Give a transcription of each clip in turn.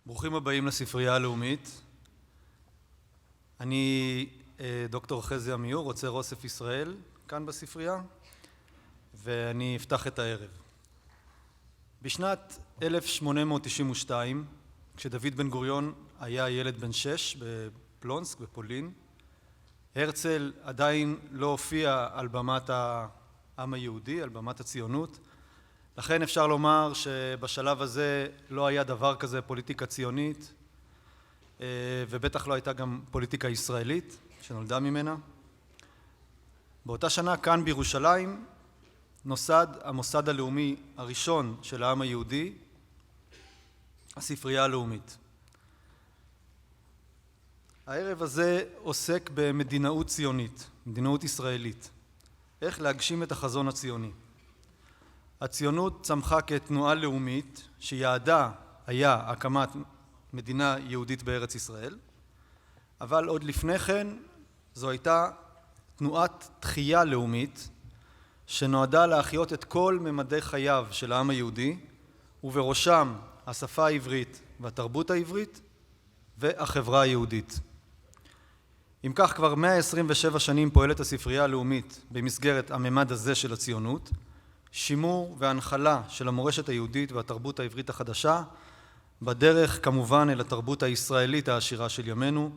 ברוכים הבאים לספרייה הלאומית. אני דוקטור חזי עמיור, רוצה אוסף ישראל כאן בספרייה, ואני אפתח את הערב. בשנת 1892, כשדוד בן גוריון היה ילד בן 6 בפלונסק בפולין, הרצל עדיין לא הופיע על במת העם היהודי, על במת הציונות. לכן אפשר לומר שבשלב הזה לא היה דבר כזה פוליטיקה ציונית, ובטח לא הייתה גם פוליטיקה ישראלית שנולדה ממנה. באותה שנה כאן בירושלים נוסד המוסד הלאומי הראשון של העם היהודי, הספרייה הלאומית. הערב הזה עוסק במדינאות ציונית, מדינאות ישראלית. איך להגשים את החזון הציוני. הציונות צמחה כתנועה לאומית שיעדה היה הקמת מדינה יהודית בארץ ישראל, אבל עוד לפני כן זו הייתה תנועת תחייה לאומית שנועדה להחיות את כל ממדי חייו של העם היהודי, ובראשם השפה העברית והתרבות העברית והחברה היהודית. אם כך, כבר 127 שנים פועלת הספרייה הלאומית במסגרת הממד הזה של הציונות, שימור והנחלה של המורשת היהודית והתרבות העברית החדשה, בדרך כמובן אל התרבות הישראלית העשירה של ימינו,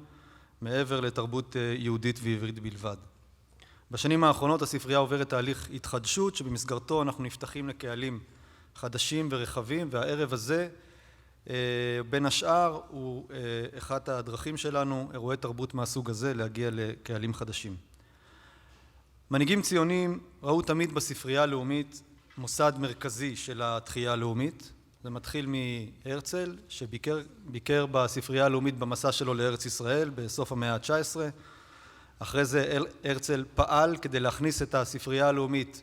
מעבר לתרבות יהודית ועברית בלבד. בשנים האחרונות הספרייה עוברת תהליך התחדשות, שבמסגרתו אנחנו נפתחים לקהלים חדשים ורחבים, והערב הזה בין השאר הוא אחת הדרכים שלנו, אירועי תרבות מהסוג הזה, להגיע לקהלים חדשים. מנהיגים ציונים ראו תמיד בספרייה הלאומית מוסד מרכזי של התחייה הלאומית. זה מתחיל מהרצל, שביקר בספרייה הלאומית במסע שלו לארץ ישראל בסוף המאה ה-19. אחרי זה הרצל פעל כדי להכניס את הספרייה הלאומית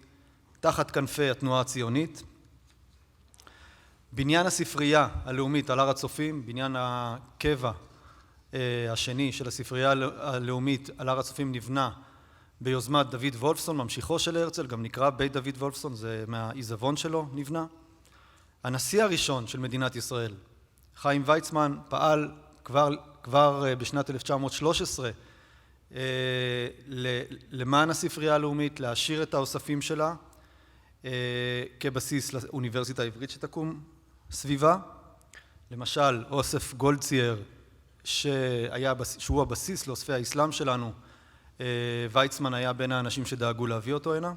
תחת כנפי התנועה הציונית. בניין הספרייה הלאומית על הר הצופים, בניין הקבע השני של הספרייה הלאומית על הר הצופים, נבנה ביוזמת דוד וולפסון, ממשיכו של הרצל, גם נקרא בית דוד וולפסון, זה מהעיזבון שלו נבנה. הנשיא הראשון של מדינת ישראל, חיים ויצמן, פעל כבר בשנת 1913 למען הספרייה הלאומית, להשאיר את האוספים שלה כבסיס לאוניברסיטה העברית שתקום סביבה. למשל, אוסף גולדצייר, שהוא הבסיס לאוספי האסלאם שלנו, ויצמן היה בין האנשים שדאגו להביא אותו הנה.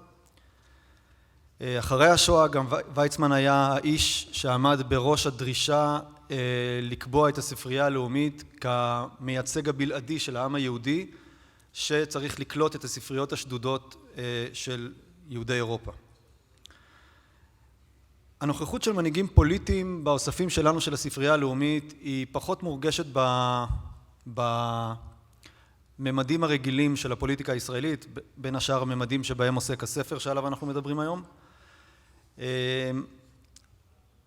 אחרי השואה גם ויצמן היה האיש שעמד בראש הדרישה לקבוע את הספרייה הלאומית כמייצג הבלעדי של העם היהודי, שצריך לקלוט את הספריות השדודות של יהודי אירופה. הנוכחות של מנהיגים פוליטיים באוספים שלנו של הספרייה הלאומית היא פחות מורגשת בממדים הרגילים של הפוליטיקה הישראלית, בין השאר הממדים שבהם עוסק הספר שעליו אנחנו מדברים היום.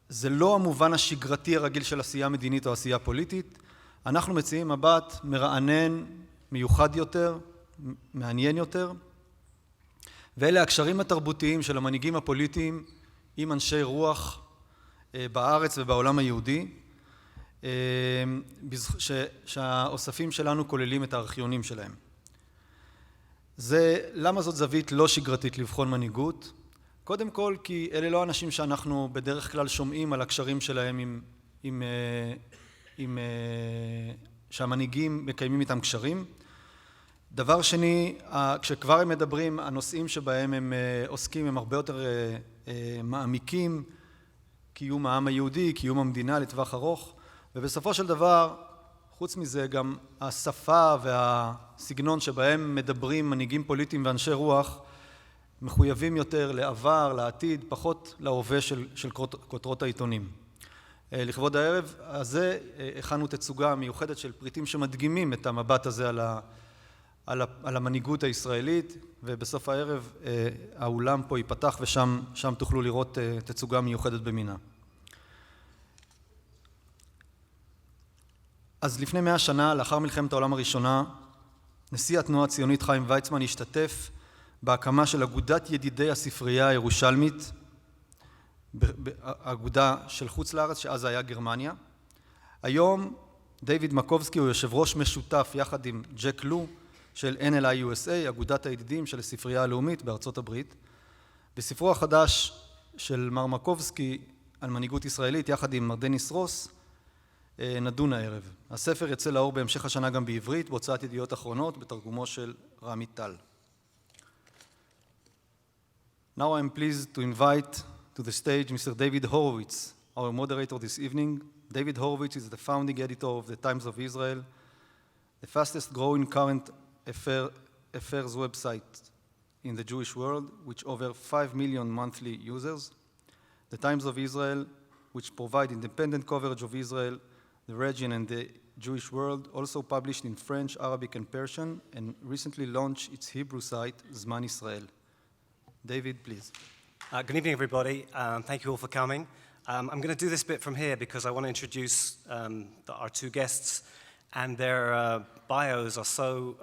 זה לא המובן השגרתי הרגיל של עשייה מדינית או עשייה פוליטית. אנחנו מציעים מבט מרענן, מיוחד יותר, מעניין יותר, ואלה הקשרים התרבותיים של המנהיגים הפוליטיים עם אנשי רוח בארץ ובעולם היהודי, שהאוספים שלנו כוללים את הארכיונים שלהם. למה זאת זווית לא שגרתית לבחון מנהיגות? קודם כל כי אלה לא אנשים שאנחנו בדרך כלל שומעים על הקשרים שלהם שהמנהיגים מקיימים איתם קשרים. דבר שני, כשכבר הם מדברים, הנושאים שבהם הם עוסקים הם הרבה יותר מעמיקים, קיום העם היהודי, קיום המדינה לטווח ארוך, ובסופו של דבר, חוץ מזה, גם השפה והסגנון שבהם מדברים מנהיגים פוליטיים ואנשי רוח, מחויבים יותר לעבר, לעתיד, פחות להווה של כותרות העיתונים. לכבוד הערב הזה הכנו תצוגה מיוחדת של פריטים שמדגימים את המבט הזה על המנהיגות הישראלית, ובסוף הערב האולם פה ייפתח ושם תוכלו לראות תצוגה מיוחדת במינה. אז לפני 100 שנה, לאחר מלחמת העולם הראשונה, נשיא התנועה הציונית חיים ויצמן השתתף בהקמה של אגודת ידידי הספרייה הירושלמית, אגודה של חוץ לארץ, שאז היה גרמניה. היום דיוויד מקובסקי הוא יושב ראש משותף יחד עם ג'ק לו של NLI USA, אגודת הידידים של הספרייה הלאומית בארצות הברית. בספרו החדש של מר מקובסקי על מנהיגות ישראלית יחד עם מר דניס רוס נדון הערב. הספר יצא לאור בהמשך השנה גם בעברית, בהוצאת ידיעות אחרונות, בתרגומו של רמי טל. Now I'm pleased to invite to the stage Mr. David Horovitz, our moderator this evening. David Horovitz is the founding editor of the Times of Israel, the fastest growing current affairs website in the Jewish world, which over 5 million monthly users. The Times of Israel, which provide independent coverage of Israel, the region and the Jewish world, also published in French, Arabic and Persian, and recently launched its Hebrew site, Zman Israel. David, please. Good evening, everybody. Thank you all for coming. I'm going to do this bit from here because I want to introduce our two guests, and their bios are so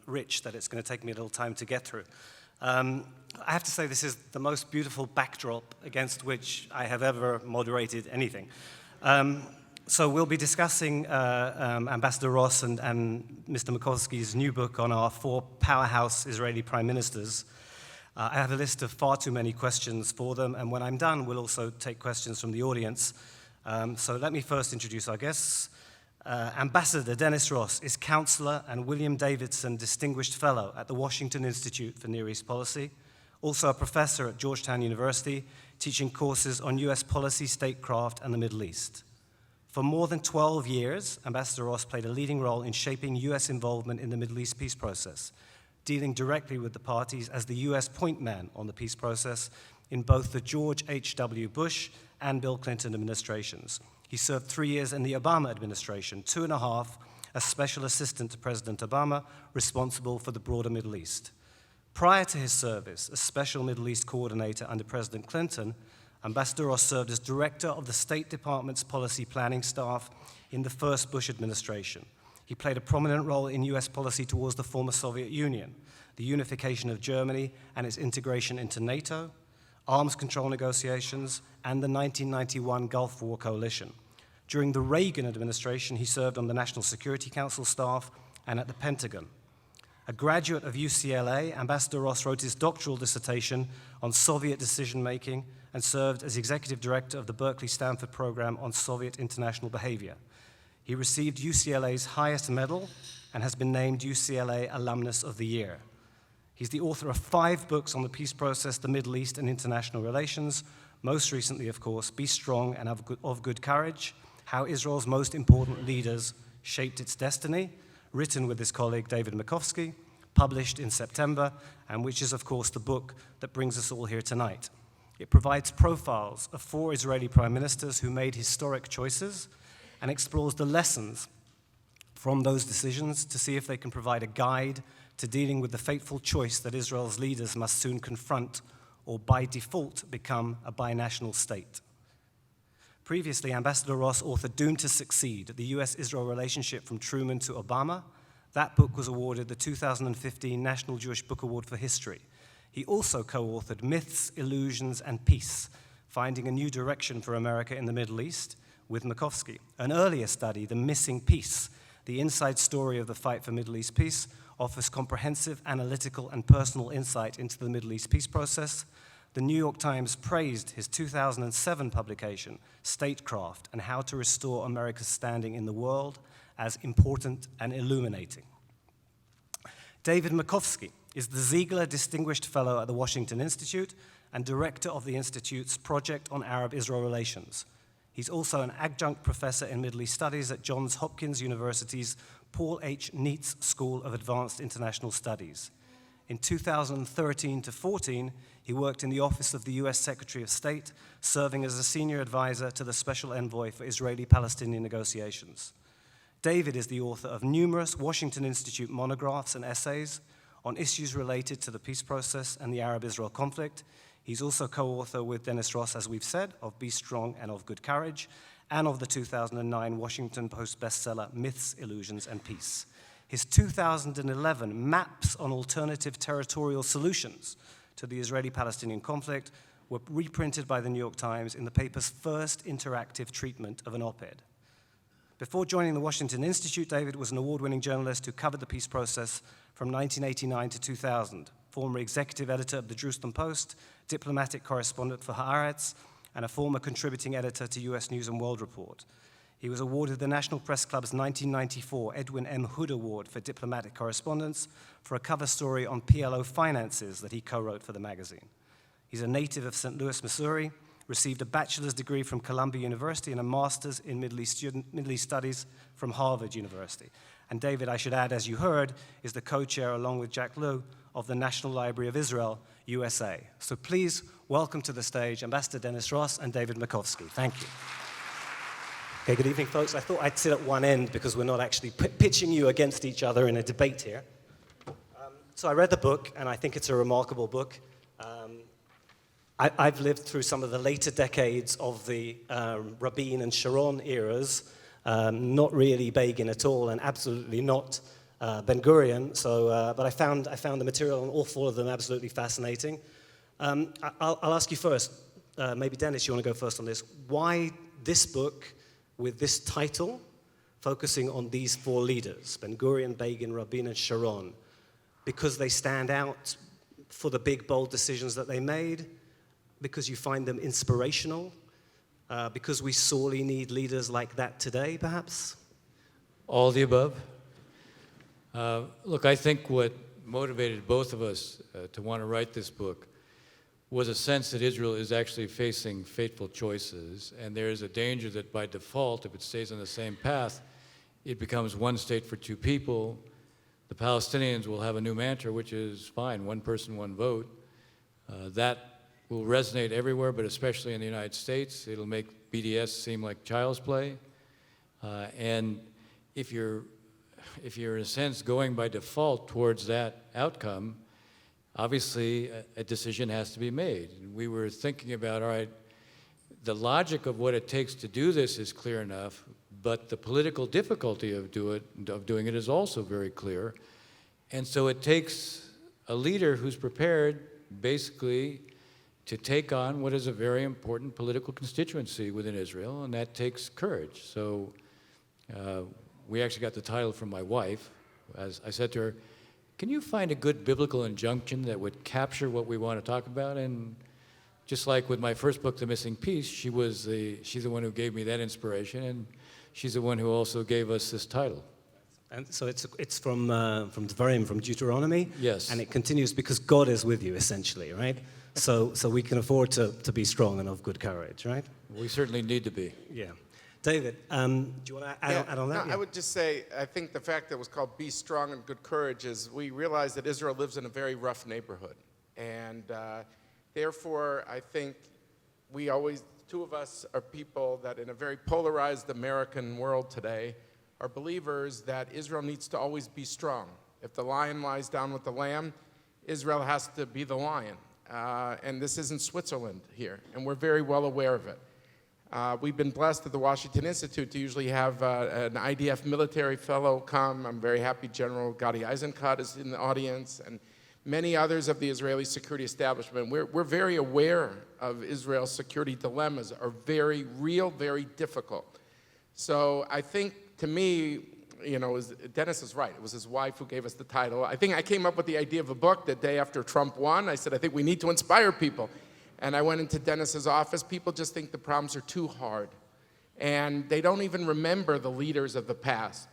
rich that it's going to take me a little time to get through. I have to say this is the most beautiful backdrop against which I have ever moderated anything. So we'll be discussing Ambassador Ross and Mr. Makovsky's new book on our four powerhouse Israeli prime ministers. I have a list of far too many questions for them, and when I'm done, we'll also take questions from the audience. So let me first introduce our guests. Ambassador Dennis Ross is Counselor and William Davidson Distinguished Fellow at the Washington Institute for Near East Policy, also a professor at Georgetown University, teaching courses on US policy, statecraft, and the Middle East. For more than 12 years, Ambassador Ross played a leading role in shaping US involvement in the Middle East peace process, dealing directly with the parties as the US point man on the peace process in both the George H.W. Bush and Bill Clinton administrations. He served 3 years in the Obama administration, 2.5 as special assistant to President Obama, responsible for the broader Middle East. Prior to his service as special Middle East coordinator under President Clinton, Ambassador Ross served as director of the State Department's policy planning staff in the first Bush administration. He played a prominent role in US policy towards the former Soviet Union, the unification of Germany and its integration into NATO, arms control negotiations, and the 1991 Gulf War coalition. During the Reagan administration, he served on the National Security Council staff and at the Pentagon. A graduate of UCLA, Ambassador Ross wrote his doctoral dissertation on Soviet decision-making and served as executive director of the Berkeley-Stanford program on Soviet international behavior. He received UCLA's highest medal and has been named UCLA Alumnus of the Year. He's the author of 5 books on the peace process, the Middle East, and international relations. Most recently, of course, Be Strong and of Good Courage, How Israel's Most Important Leaders Shaped Its Destiny, written with his colleague David Makovsky, published in September, and which is, of course, the book that brings us all here tonight. It provides profiles of 4 Israeli prime ministers who made historic choices and explores the lessons from those decisions to see if they can provide a guide to dealing with the fateful choice that Israel's leaders must soon confront or by default become a binational state. Previously, Ambassador Ross authored Doomed to Succeed, the US-Israel relationship from Truman to Obama. That book was awarded the 2015 National Jewish Book Award for History. He also co-authored Myths, Illusions, and Peace, Finding a New Direction for America in the Middle East, with Makovsky. An earlier study, The Missing Peace, the inside story of the fight for Middle East peace, offers comprehensive, analytical, and personal insight into the Middle East peace process. The New York Times praised his 2007 publication, Statecraft and How to Restore America's Standing in the World, as important and illuminating. David Makovsky is the Ziegler Distinguished Fellow at the Washington Institute and director of the Institute's Project on Arab-Israel Relations. He's also an adjunct professor in Middle East Studies at Johns Hopkins University's Paul H. Neitz School of Advanced International Studies. In 2013 to 14, he worked in the Office of the U.S. Secretary of State, serving as a senior advisor to the Special Envoy for Israeli-Palestinian negotiations. David is the author of numerous Washington Institute monographs and essays on issues related to the peace process and the Arab-Israel conflict. He's also co-author with Dennis Ross, as we've said, of Be Strong and of Good Courage, and of the 2009 Washington Post bestseller Myths, Illusions, and Peace. His 2011 Maps on Alternative Territorial Solutions to the Israeli-Palestinian conflict were reprinted by the New York Times in the paper's first interactive treatment of an op-ed. Before joining the Washington Institute, David was an award-winning journalist who covered the peace process from 1989 to 2000, former executive editor of the Jerusalem Post, diplomatic correspondent for Haaretz, and a former contributing editor to US News and World Report. He was awarded the National Press Club's 1994 Edwin M. Hood Award for diplomatic correspondence for a cover story on PLO finances that he co-wrote for the magazine. He's a native of St. Louis, Missouri, received a bachelor's degree from Columbia University and a master's in Middle East Studies from Harvard University. And David, I should add, as you heard, is the co-chair, along with Jack Lew, of the National Library of Israel, USA. So please welcome to the stage Ambassador Dennis Ross and David Makovsky. Thank you. Okay, good evening, folks. I thought I'd sit at one end because we're not actually pitching you against each other in a debate here. So I read the book, and I think it's a remarkable book. I've lived through some of the later decades of the Rabin and Sharon eras, not really Begin at all, and absolutely not Ben-Gurion. So, but I found the material on all four of them absolutely fascinating. I'll ask you first, maybe Dennis, you want to go first on this. Why this book with this title, focusing on these four leaders, Ben-Gurion, Begin, Rabin, and Sharon, because they stand out for the big, bold decisions that they made, because you find them inspirational, because we sorely need leaders like that today, perhaps? All the above. Look, I think what motivated both of us to want to write this book was a sense that Israel is actually facing fateful choices, and there is a danger that by default, if it stays on the same path, it becomes one state for two people. The Palestinians will have a new mantra, which is fine, one person, one vote. That will resonate everywhere, but especially in the United States. It'll make BDS seem like child's play. And if you're in a sense going by default towards that outcome, obviously a decision has to be made. And we were thinking about, all right, the logic of what it takes to do this is clear enough, but the political difficulty of doing it is also very clear. And so it takes a leader who's prepared basically to take on what is a very important political constituency within Israel, and that takes courage. So we actually got the title from my wife. As I said to her, can you find a good biblical injunction that would capture what we want to talk about? And just like with my first book, The Missing Piece, she's the one who gave me that inspiration, and she's the one who also gave us this title. And so it's from Dvarim, from Deuteronomy. Yes. And it continues because God is with you, essentially, right? So we can afford to be strong and of good courage, right? We certainly need to be. Yeah. David, do you want to add on that? No, I would just say, I think the fact that it was called Be Strong and Good Courage is we realize that Israel lives in a very rough neighborhood. And therefore, I think two of us are people that in a very polarized American world today are believers that Israel needs to always be strong. If the lion lies down with the lamb, Israel has to be the lion. And this isn't Switzerland here, and we're very well aware of it. We've been blessed at the Washington Institute to usually have an IDF military fellow come. I'm very happy General Gadi Eisenkot is in the audience, and many others of the Israeli security establishment. We're very aware of Israel's security dilemmas, are very real, very difficult. So I think, to me, Dennis is right. It was his wife who gave us the title. I think I came up with the idea of a book the day after Trump won. I said, I think we need to inspire people. And I went into Dennis's office. People just think the problems are too hard. And they don't even remember the leaders of the past.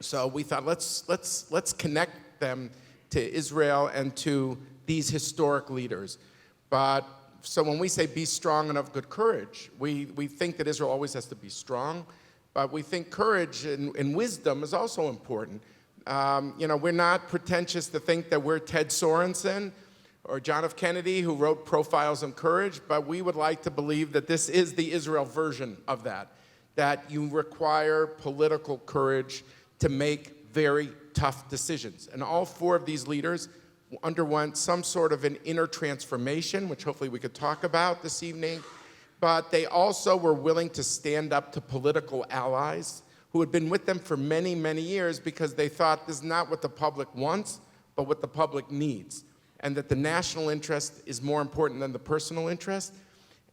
So we thought, let's connect them to Israel and to these historic leaders. So when we say be strong and of good courage, we think that Israel always has to be strong. But we think courage and wisdom is also important. We're not pretentious to think that we're Ted Sorensen or John F. Kennedy, who wrote Profiles on Courage, but we would like to believe that this is the Israel version of that you require political courage to make very tough decisions. And all four of these leaders underwent some sort of an inner transformation, which hopefully we could talk about this evening. But they also were willing to stand up to political allies who had been with them for many, many years because they thought this is not what the public wants, but what the public needs, and that the national interest is more important than the personal interest.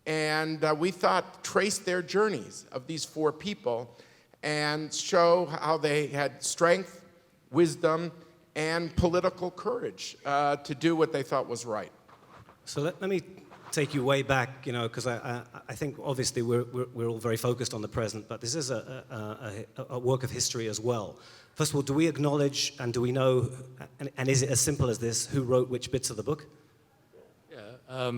And we thought, trace their journeys of these four people and show how they had strength, wisdom, and political courage to do what they thought was right. So let me take you way back, because I think obviously we're all very focused on the present, but this is a work of history as well. First of all, do we acknowledge and do we know, and is it as simple as this, who wrote which bits of the book? Yeah,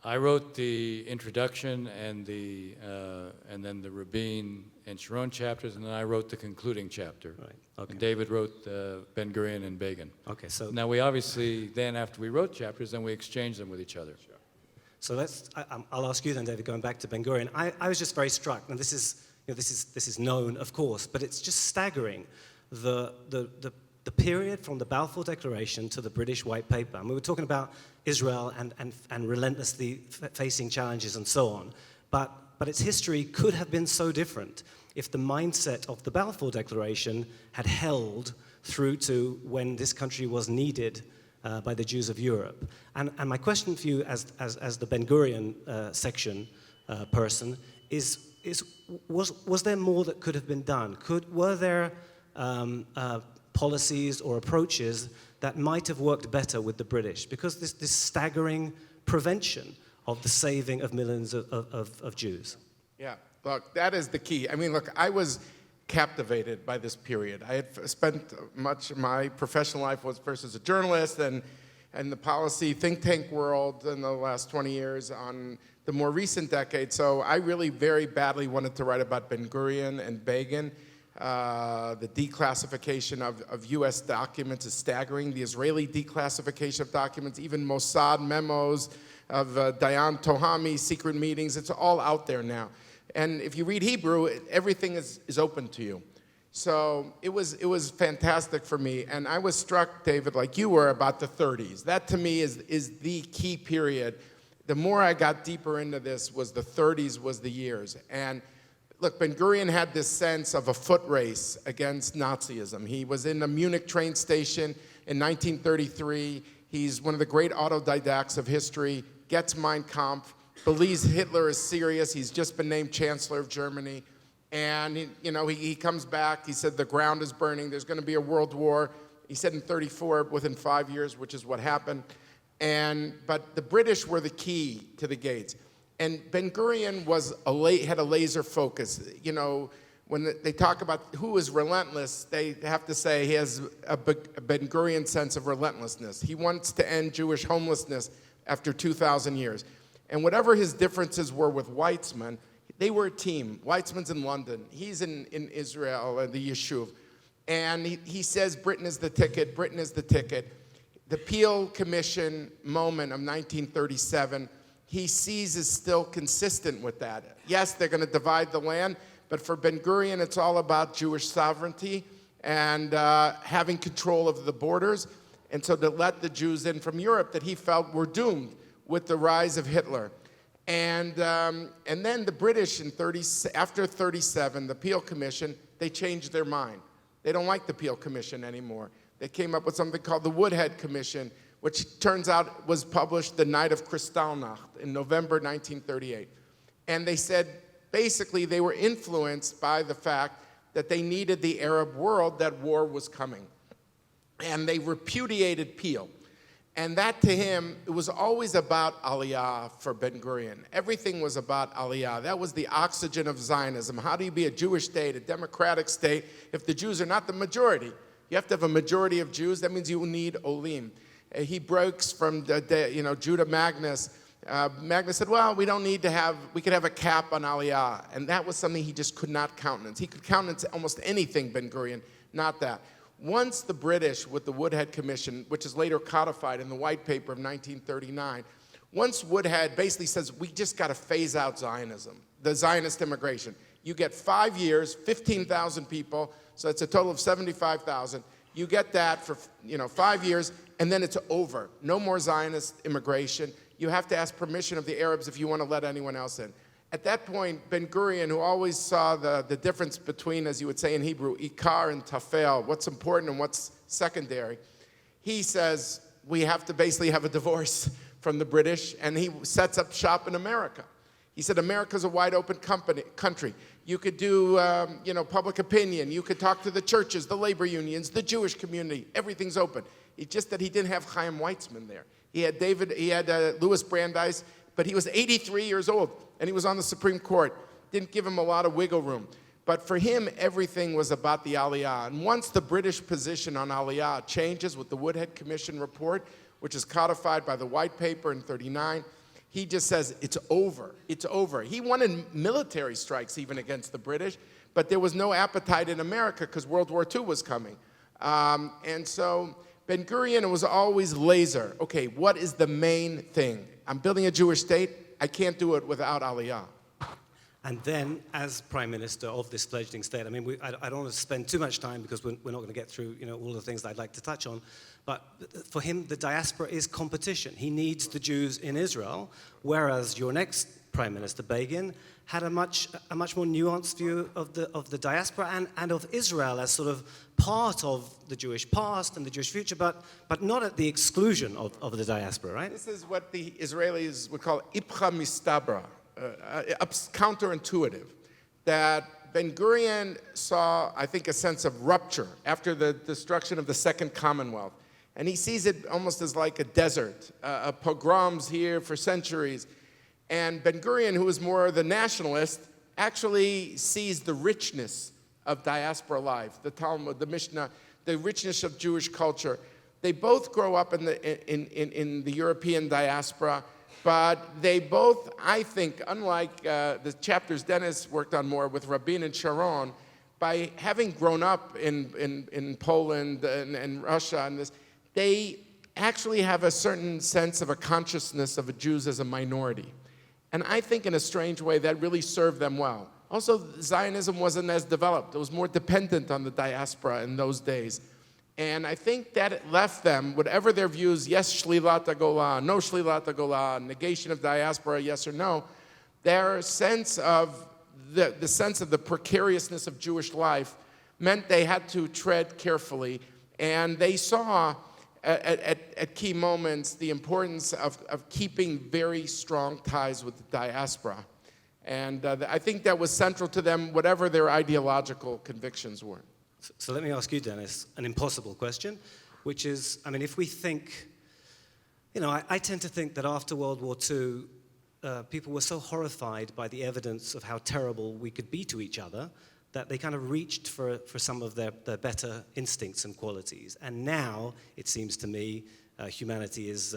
I wrote the introduction and then the Rabin and Sharon chapters, and then I wrote the concluding chapter. Right. Okay. And David wrote Ben Gurion and Begin. Okay. So now we obviously then, after we wrote chapters, then we exchanged them with each other. Sure. So I'll ask you then, David, going back to Ben Gurion. I was just very struck, and this is known, of course, but it's just staggering the period from the Balfour Declaration to the British White Paper. And we were talking about Israel and relentlessly facing challenges and so on, but its history could have been so different if the mindset of the Balfour Declaration had held through to when this country was needed by the Jews of Europe. And my question for you as the Ben Gurion section person is was there more that could have been done? Were there policies or approaches that might have worked better with the British? Because this staggering prevention of the saving of millions of Jews. Yeah, look, that is the key. I mean, look, I was captivated by this period. I had spent much of my professional life was first as a journalist and the policy think tank world in the last 20 years on the more recent decade. So I really very badly wanted to write about Ben Gurion and Begin. The declassification of U.S. documents is staggering. The Israeli declassification of documents, even Mossad memos of Dayan Tohami, secret meetings, it's all out there now. And if you read Hebrew, everything is open to you. So it was fantastic for me. And I was struck, David, like you were, about the 30s. That to me is the key period. The more I got deeper into this was the 30s was the years. And look, Ben Gurion had this sense of a foot race against Nazism. He was in the Munich train station in 1933. He's one of the great autodidacts of history, gets Mein Kampf, believes Hitler is serious. He's just been named Chancellor of Germany. And he comes back. He said the ground is burning. There's going to be a world war. He said in 34, within 5 years, which is what happened. But the British were the key to the gates. And Ben Gurion had a laser focus. When they talk about who is relentless, they have to say he has a Ben Gurion sense of relentlessness. He wants to end Jewish homelessness after 2,000 years. And whatever his differences were with Weizmann, they were a team. Weizmann's in London. He's in Israel, the Yishuv. And he says Britain is the ticket, Britain is the ticket. The Peel Commission moment of 1937, he sees is still consistent with that. Yes, they're going to divide the land, but for Ben Gurion, it's all about Jewish sovereignty and having control of the borders. And so to let the Jews in from Europe that he felt were doomed with the rise of Hitler. And then the British after 37, the Peel Commission, they changed their mind. They don't like the Peel Commission anymore. They came up with something called the Woodhead Commission, which turns out was published the night of Kristallnacht in November 1938. And they said, basically, they were influenced by the fact that they needed the Arab world, that war was coming. And they repudiated Peel. And that to him, it was always about Aliyah for Ben Gurion. Everything was about Aliyah. That was the oxygen of Zionism. How do you be a Jewish state, a democratic state, if the Jews are not the majority? You have to have a majority of Jews. That means you need Olim. He breaks from Judah Magnus. Magnus said, well, we could have a cap on Aliyah. And that was something he just could not countenance. He could countenance almost anything, Ben Gurion, not that. Once the British, with the Woodhead Commission, which is later codified in the White Paper of 1939, once Woodhead basically says, we just got to phase out Zionism, the Zionist immigration. You get 5 years, 15,000 people, so it's a total of 75,000. You get that for 5 years, and then it's over. No more Zionist immigration. You have to ask permission of the Arabs if you want to let anyone else in. At that point, Ben Gurion, who always saw the difference between, as you would say in Hebrew, ikar and tafel, what's important and what's secondary, he says, we have to basically have a divorce from the British, and he sets up shop in America. He said, America's a wide open country. You could do, public opinion. You could talk to the churches, the labor unions, the Jewish community. Everything's open. It's just that he didn't have Chaim Weizmann there. He had Louis Brandeis, but he was 83 years old, and he was on the Supreme Court. Didn't give him a lot of wiggle room. But for him, everything was about the Aliyah. And once the British position on Aliyah changes with the Woodhead Commission report, which is codified by the White Paper in '39, he just says, it's over, it's over. He wanted military strikes even against the British, but there was no appetite in America because World War II was coming. And so Ben-Gurion was always laser. Okay, what is the main thing? I'm building a Jewish state. I can't do it without Aliyah. And then, as Prime Minister of this fledgling state, I mean, I don't want to spend too much time because we're not going to get through, all the things that I'd like to touch on. But for him, the diaspora is competition. He needs the Jews in Israel, whereas your next Prime Minister, Begin, had a much more nuanced view of the diaspora and of Israel as sort of part of the Jewish past and the Jewish future, but not at the exclusion of the diaspora, right? This is what the Israelis would call ipcha mistabra. Counterintuitive, that Ben-Gurion saw, I think, a sense of rupture after the destruction of the Second Commonwealth. And he sees it almost as like a desert, pogroms here for centuries. And Ben-Gurion, who is more the nationalist, actually sees the richness of diaspora life, the Talmud, the Mishnah, the richness of Jewish culture. They both grow up in the European diaspora, but they both, I think, unlike the chapters Dennis worked on more with Rabin and Sharon, by having grown up in Poland and Russia and this, they actually have a certain sense of a consciousness of Jews as a minority. And I think in a strange way that really served them well. Also, Zionism wasn't as developed. It was more dependent on the diaspora in those days. And I think that it left them, whatever their views, yes, shlilat hagolah, no shlilat hagolah, negation of diaspora, yes or no, their sense of the sense of the precariousness of Jewish life meant they had to tread carefully. And they saw at key moments the importance of keeping very strong ties with the diaspora. And I think that was central to them, whatever their ideological convictions were. So let me ask you, Dennis, an impossible question, which is, I mean, if we think, I tend to think that after World War II, people were so horrified by the evidence of how terrible we could be to each other that they kind of reached for some of their better instincts and qualities. And now, it seems to me, humanity has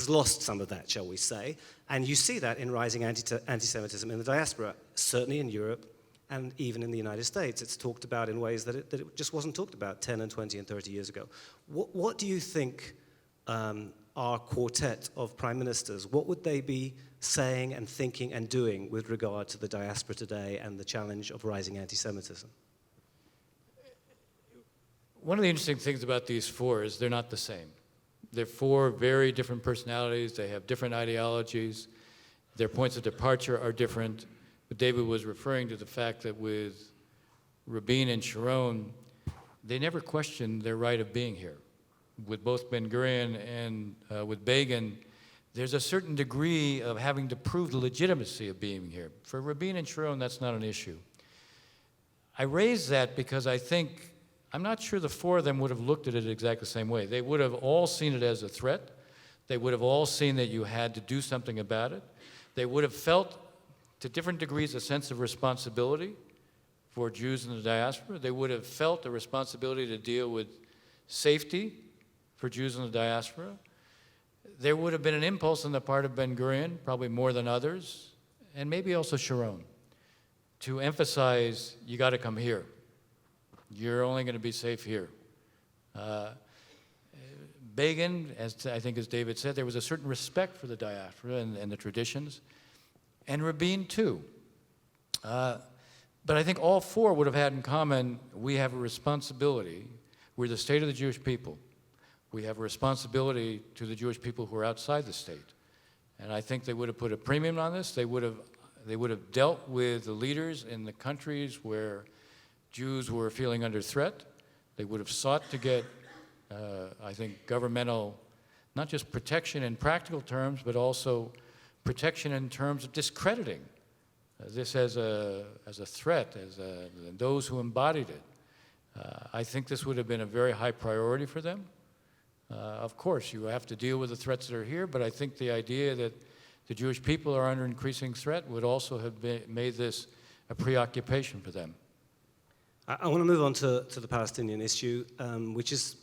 lost some of that, shall we say. And you see that in rising anti-Semitism in the diaspora, certainly in Europe, and even in the United States. It's talked about in ways that it just wasn't talked about 10 and 20 and 30 years ago. What do you think our quartet of prime ministers, what would they be saying and thinking and doing with regard to the diaspora today and the challenge of rising anti-Semitism? One of the interesting things about these four is they're not the same. They're four very different personalities. They have different ideologies. Their points of departure are different. But David was referring to the fact that with Rabin and Sharon, they never questioned their right of being here. With both Ben-Gurion and with Begin, there's a certain degree of having to prove the legitimacy of being here. For Rabin and Sharon, that's not an issue. I raise that because I'm not sure the four of them would have looked at it exactly the same way. They would have all seen it as a threat. They would have all seen that you had to do something about it. They would have felt, to different degrees, a sense of responsibility for Jews in the diaspora. They would have felt a responsibility to deal with safety for Jews in the diaspora. There would have been an impulse on the part of Ben-Gurion, probably more than others, and maybe also Sharon, to emphasize, you got to come here. You're only going to be safe here. Begin, as David said, there was a certain respect for the diaspora and the traditions, and Rabin too. But I think all four would have had in common, we have a responsibility. We're the state of the Jewish people. We have a responsibility to the Jewish people who are outside the state. And I think they would have put a premium on this. They would have dealt with the leaders in the countries where Jews were feeling under threat. They would have sought to get, governmental, not just protection in practical terms, but also protection in terms of discrediting this as a threat, those who embodied it. I think this would have been a very high priority for them. Of course, you have to deal with the threats that are here, but I think the idea that the Jewish people are under increasing threat would also have made this a preoccupation for them. I want to move on to the Palestinian issue, which is,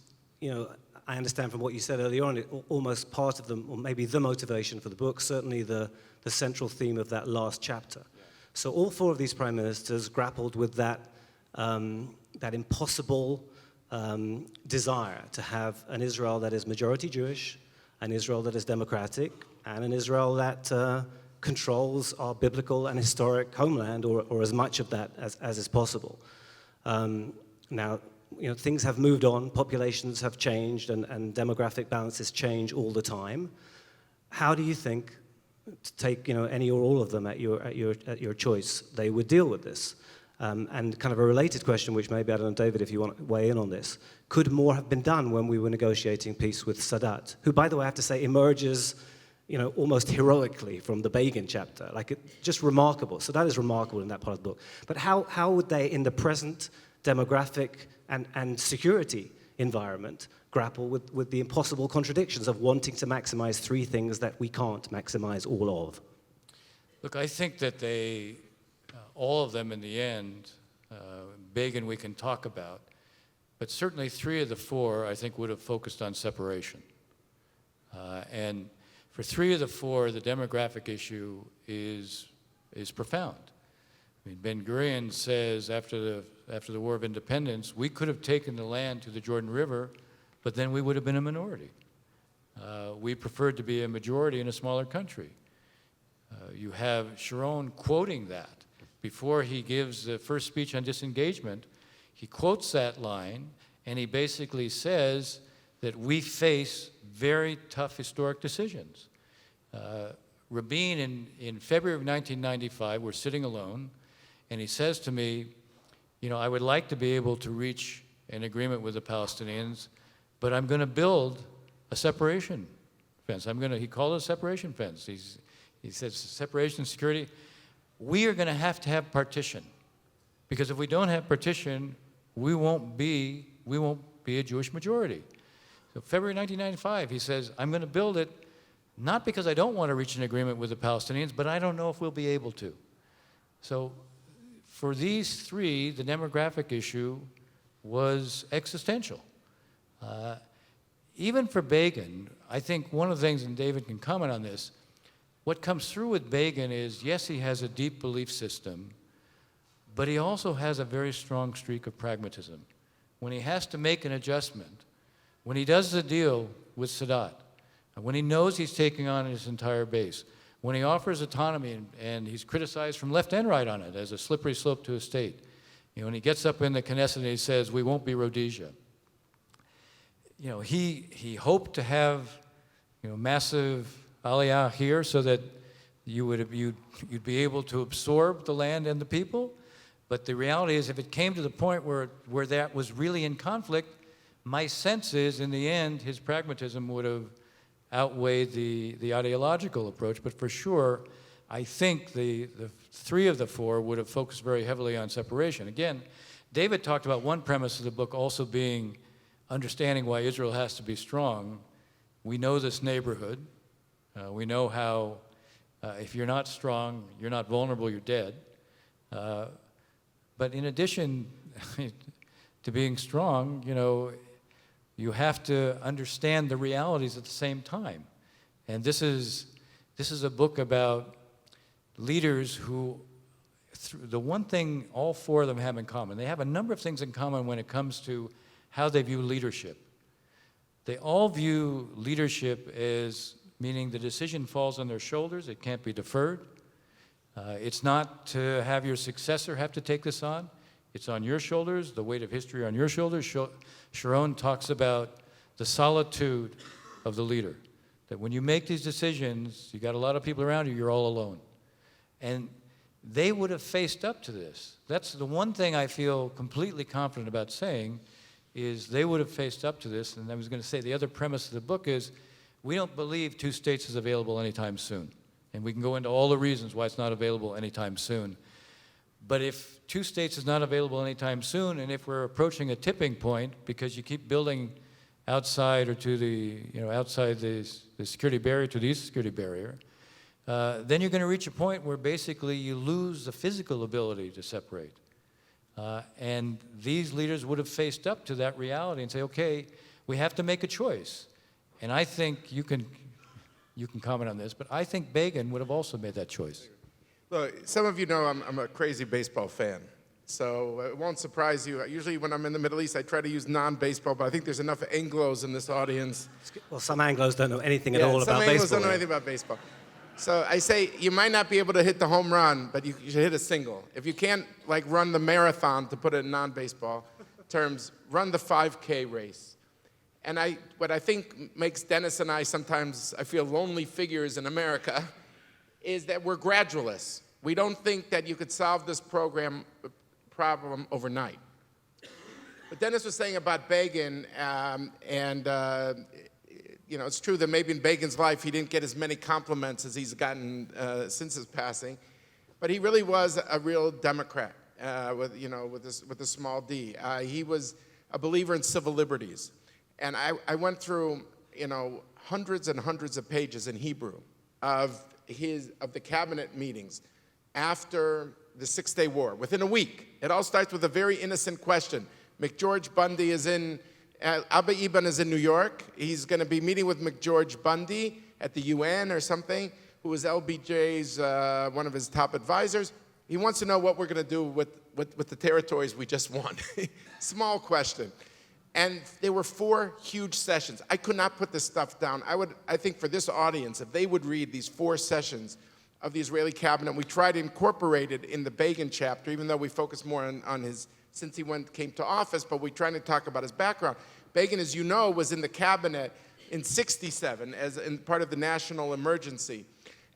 I understand from what you said earlier on, almost part of the, or maybe the motivation for the book, certainly the central theme of that last chapter. Yeah. So all four of these prime ministers grappled with that impossible desire to have an Israel that is majority Jewish, an Israel that is democratic, and an Israel that controls our biblical and historic homeland, or as much of that as is possible. Now, things have moved on, populations have changed, and demographic balances change all the time. How do you think, to take any or all of them at your choice, they would deal with this? And kind of a related question, which maybe, I don't know, David, if you want to weigh in on this, could more have been done when we were negotiating peace with Sadat, who, by the way, I have to say, emerges almost heroically from the Begin chapter, just remarkable. So that is remarkable in that part of the book. But how would they, in the present demographic and security environment, grapple with the impossible contradictions of wanting to maximize three things that we can't maximize all of? Look, I think that they, all of them in the end, Begin we can talk about, but certainly three of the four, I think, would have focused on separation. And for three of the four, the demographic issue is profound. I mean, Ben-Gurion says after the War of Independence, we could have taken the land to the Jordan River, but then we would have been a minority. We preferred to be a majority in a smaller country. You have Sharon quoting that. Before he gives the first speech on disengagement, he quotes that line, and he basically says that we face very tough historic decisions. Rabin, in February of 1995, we're sitting alone, and he says to me, I would like to be able to reach an agreement with the Palestinians, but I'm going to build a separation fence. He called it a separation fence. He says separation and security. We are going to have partition, because if we don't have partition, we won't be a Jewish majority. So February 1995, he says, I'm going to build it, not because I don't want to reach an agreement with the Palestinians, but I don't know if we'll be able to. So for these three, the demographic issue was existential. Even for Begin, I think one of the things, and David can comment on this, what comes through with Begin is, yes, he has a deep belief system, but he also has a very strong streak of pragmatism. When he has to make an adjustment, when he does the deal with Sadat, when he knows he's taking on his entire base, when he offers autonomy and he's criticized from left and right on it as a slippery slope to a state, when he gets up in the Knesset and he says, we won't be Rhodesia. He hoped to have massive aliyah here so that you'd be able to absorb the land and the people. But the reality is, if it came to the point where that was really in conflict, my sense is, in the end, his pragmatism would have outweighed the ideological approach. But for sure, I think the three of the four would have focused very heavily on separation. Again, David talked about one premise of the book also being understanding why Israel has to be strong. We know this neighborhood. We know how if you're not strong, you're not vulnerable, you're dead. But in addition to being strong, you have to understand the realities at the same time. And this is a book about leaders who, the one thing all four of them have in common, they have a number of things in common when it comes to how they view leadership. They all view leadership as meaning the decision falls on their shoulders, it can't be deferred. It's not to have your successor have to take this on. It's on your shoulders, the weight of history on your shoulders. Sharon talks about the solitude of the leader, that when you make these decisions, you got a lot of people around you, you're all alone. And they would have faced up to this. That's the one thing I feel completely confident about saying, is they would have faced up to this. And I was going to say the other premise of the book is, we don't believe two states is available anytime soon. And we can go into all the reasons why it's not available anytime soon. But if two states is not available anytime soon, and if we're approaching a tipping point because you keep building outside or to the, outside the security barrier to the east security barrier, then you're going to reach a point where basically you lose the physical ability to separate. And these leaders would have faced up to that reality and say, okay, we have to make a choice. And I think you can comment on this, but I think Begin would have also made that choice. Look, some of you know I'm a crazy baseball fan, so it won't surprise you. Usually when I'm in the Middle East, I try to use non-baseball, but I think there's enough Anglos in this audience. Well, some Anglos don't know anything at all about baseball. Some Anglos don't know anything about baseball. So I say you might not be able to hit the home run, but you should hit a single. If you can't run the marathon, to put it in non-baseball terms, run the 5K race. And what I think makes Dennis and I sometimes, I feel, lonely figures in America is that we're gradualists. We don't think that you could solve this problem overnight. But Dennis was saying about Begin, it's true that maybe in Begin's life he didn't get as many compliments as he's gotten since his passing, but he really was a real Democrat with a small d. He was a believer in civil liberties. And I went through, hundreds and hundreds of pages in Hebrew of the cabinet meetings after the Six-Day War, within a week. It all starts with a very innocent question. McGeorge Bundy is in, Abba Eban is in New York. He's going to be meeting with McGeorge Bundy at the UN or something, who is LBJ's, one of his top advisors. He wants to know what we're going to do with the territories we just won. Small question. And there were 4 huge sessions. I could not put this stuff down. I think for this audience, if they would read these 4 sessions of the Israeli cabinet, we tried to incorporate it in the Begin chapter, even though we focused more on his, since he came to office, but we're trying to talk about his background. Begin, as you know, was in the cabinet in '67 as in part of the national emergency.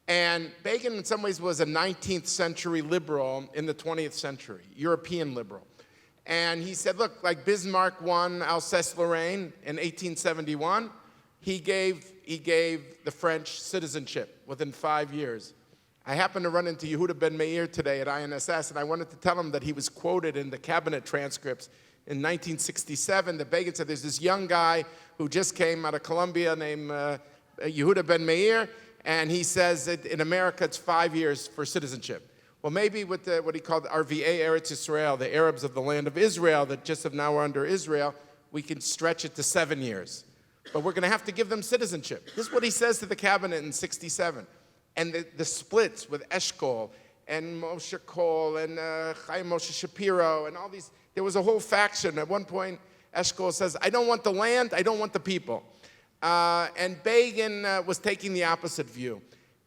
And Begin, in some ways, was a 19th century liberal in the 20th century, European liberal. And he said, look, like Bismarck won Alsace-Lorraine in 1871, he gave the French citizenship within 5 years. I happened to run into Yehuda Ben Meir today at INSS, and I wanted to tell him that he was quoted in the cabinet transcripts in 1967. That Begin said, there's this young guy who just came out of Columbia named Yehuda Ben Meir, and he says that in America it's 5 years for citizenship. Well, maybe with what he called RVA Eretz Yisrael, the Arabs of the land of Israel that just have now are under Israel, we can stretch it to 7 years. But we're going to have to give them citizenship. This is what he says to the cabinet in '67. And the splits with Eshkol and Moshe Kol and Chaim Moshe Shapiro and all these, there was a whole faction. At one point, Eshkol says, I don't want the land, I don't want the people. And Begin was taking the opposite view.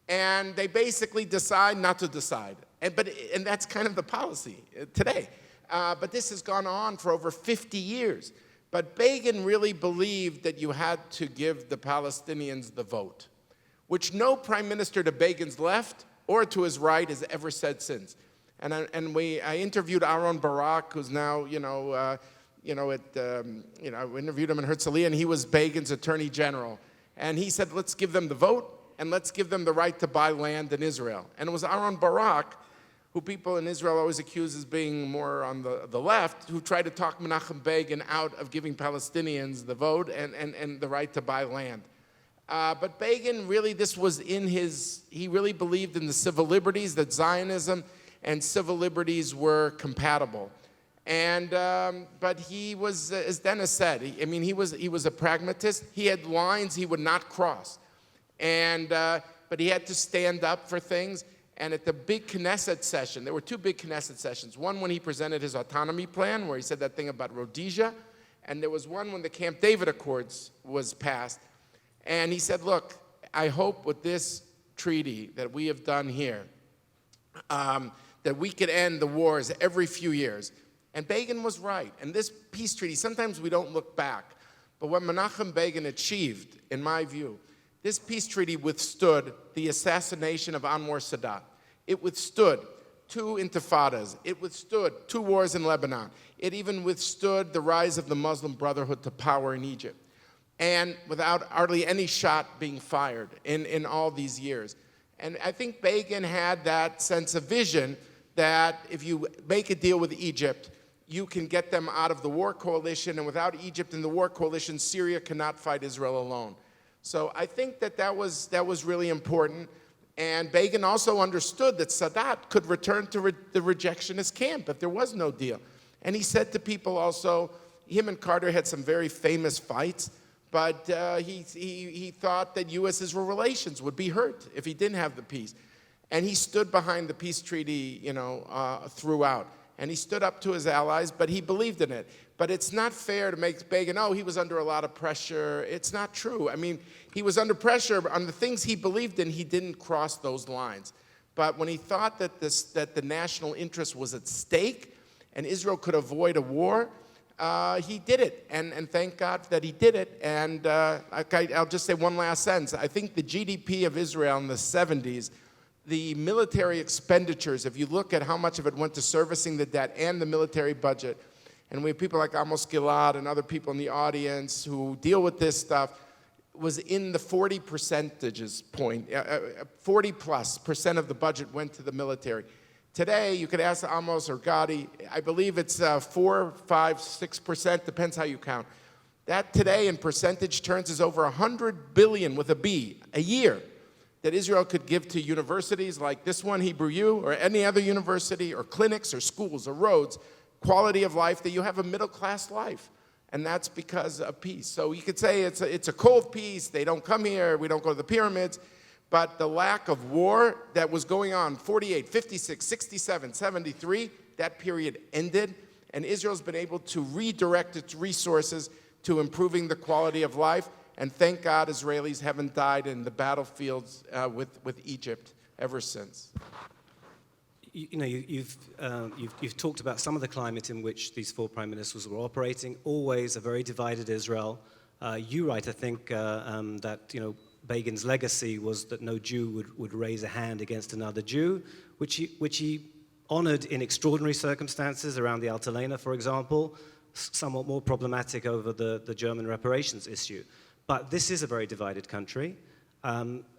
And they basically decide not to decide. And that's kind of the policy today. But this has gone on for over 50 years. But Begin really believed that you had to give the Palestinians the vote, which no prime minister to Begin's left or to his right has ever said since. And I interviewed Aaron Barak, who's now, we interviewed him in Herzliya, and he was Begin's attorney general. And he said, let's give them the vote, and let's give them the right to buy land in Israel. And it was Aaron Barak, who people in Israel always accuse as being more on the left, who tried to talk Menachem Begin out of giving Palestinians the vote and the right to buy land. But Begin really, this was in he really believed in the civil liberties, that Zionism and civil liberties were compatible. And, but he was, as Dennis said, he was a pragmatist. He had lines he would not cross. And, but he had to stand up for things. And at the big Knesset session, there were 2 big Knesset sessions. One when he presented his autonomy plan, where he said that thing about Rhodesia. And there was one when the Camp David Accords was passed. And he said, look, I hope with this treaty that we have done here, that we could end the wars every few years. And Begin was right. And this peace treaty, sometimes we don't look back. But what Menachem Begin achieved, in my view, this peace treaty withstood the assassination of Anwar Sadat. It withstood 2 intifadas. It withstood 2 wars in Lebanon. It even withstood the rise of the Muslim Brotherhood to power in Egypt. And without hardly any shot being fired in all these years. And I think Begin had that sense of vision that if you make a deal with Egypt, you can get them out of the war coalition, and without Egypt in the war coalition, Syria cannot fight Israel alone. So I think that was really important. And Begin also understood that Sadat could return to the rejectionist camp if there was no deal. And he said to people also, him and Carter had some very famous fights, but he thought that U.S.-Israel relations would be hurt if he didn't have the peace. And he stood behind the peace treaty, throughout. And he stood up to his allies, but he believed in it. But it's not fair to make Begin, he was under a lot of pressure. It's not true. I mean, he was under pressure on the things he believed in. He didn't cross those lines. But when he thought that the national interest was at stake and Israel could avoid a war, he did it. And thank God that he did it. And I'll just say one last sentence. I think the GDP of Israel in the 70s, the military expenditures, if you look at how much of it went to servicing the debt and the military budget, and we have people like Amos Gilad and other people in the audience who deal with this stuff, was in the 40 plus percent of the budget went to the military. Today, you could ask Amos or Gadi, I believe it's 4, 5, 6%, depends how you count. That today in percentage terms is over 100 billion with a B a year that Israel could give to universities like this one, Hebrew U, or any other university, or clinics, or schools, or roads, quality of life, that you have a middle-class life. And that's because of peace. So you could say it's a cold peace, they don't come here, we don't go to the pyramids, but the lack of war that was going on, 48, 56, 67, 73, that period ended, and Israel's been able to redirect its resources to improving the quality of life. And thank God Israelis haven't died in the battlefields with Egypt ever since. You've talked about some of the climate in which these four prime ministers were operating, always a very divided Israel. You write, I think, that Begin's legacy was that no Jew would raise a hand against another Jew, which he honored in extraordinary circumstances around the Altalena, for example, somewhat more problematic over the German reparations issue. But this is a very divided country.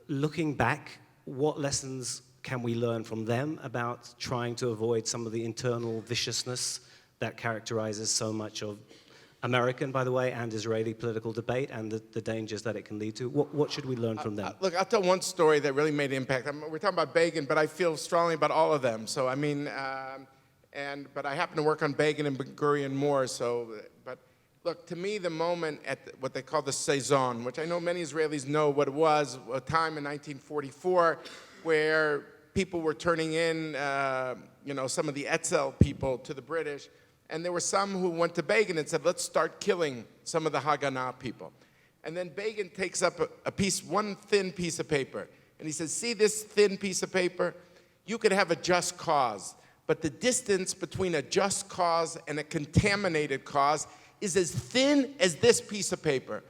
Looking back, what lessons can we learn from them about trying to avoid some of the internal viciousness that characterizes so much of American, by the way, and Israeli political debate, and the dangers that it can lead to? What should we learn from them? Look, I'll tell one story that really made an impact. We're talking about Begin, but I feel strongly about all of them. So, I mean, but I happen to work on Begin and Ben-Gurion more, so, but look, to me, the moment at what they call the Saison, which I know many Israelis know what it was, a time in 1944 where people were turning in, some of the Etzel people to the British, and there were some who went to Begin and said, let's start killing some of the Haganah people. And then Begin takes up one thin piece of paper, and he says, see this thin piece of paper? You could have a just cause, but the distance between a just cause and a contaminated cause is as thin as this piece of paper.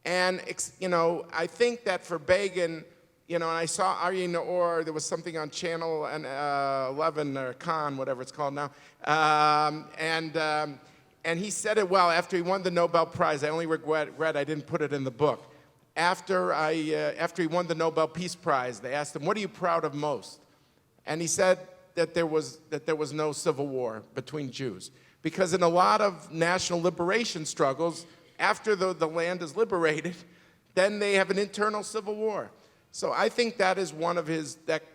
And, I think that for Begin, and I saw Aryeh Naor, there was something on Channel 11 or Khan, whatever it's called now, and he said it well after he won the Nobel Prize. I only regret I didn't put it in the book. After he won the Nobel Peace Prize, they asked him, what are you proud of most? And he said that there was no civil war between Jews. Because in a lot of national liberation struggles, after the land is liberated, then they have an internal civil war. So I think that is one of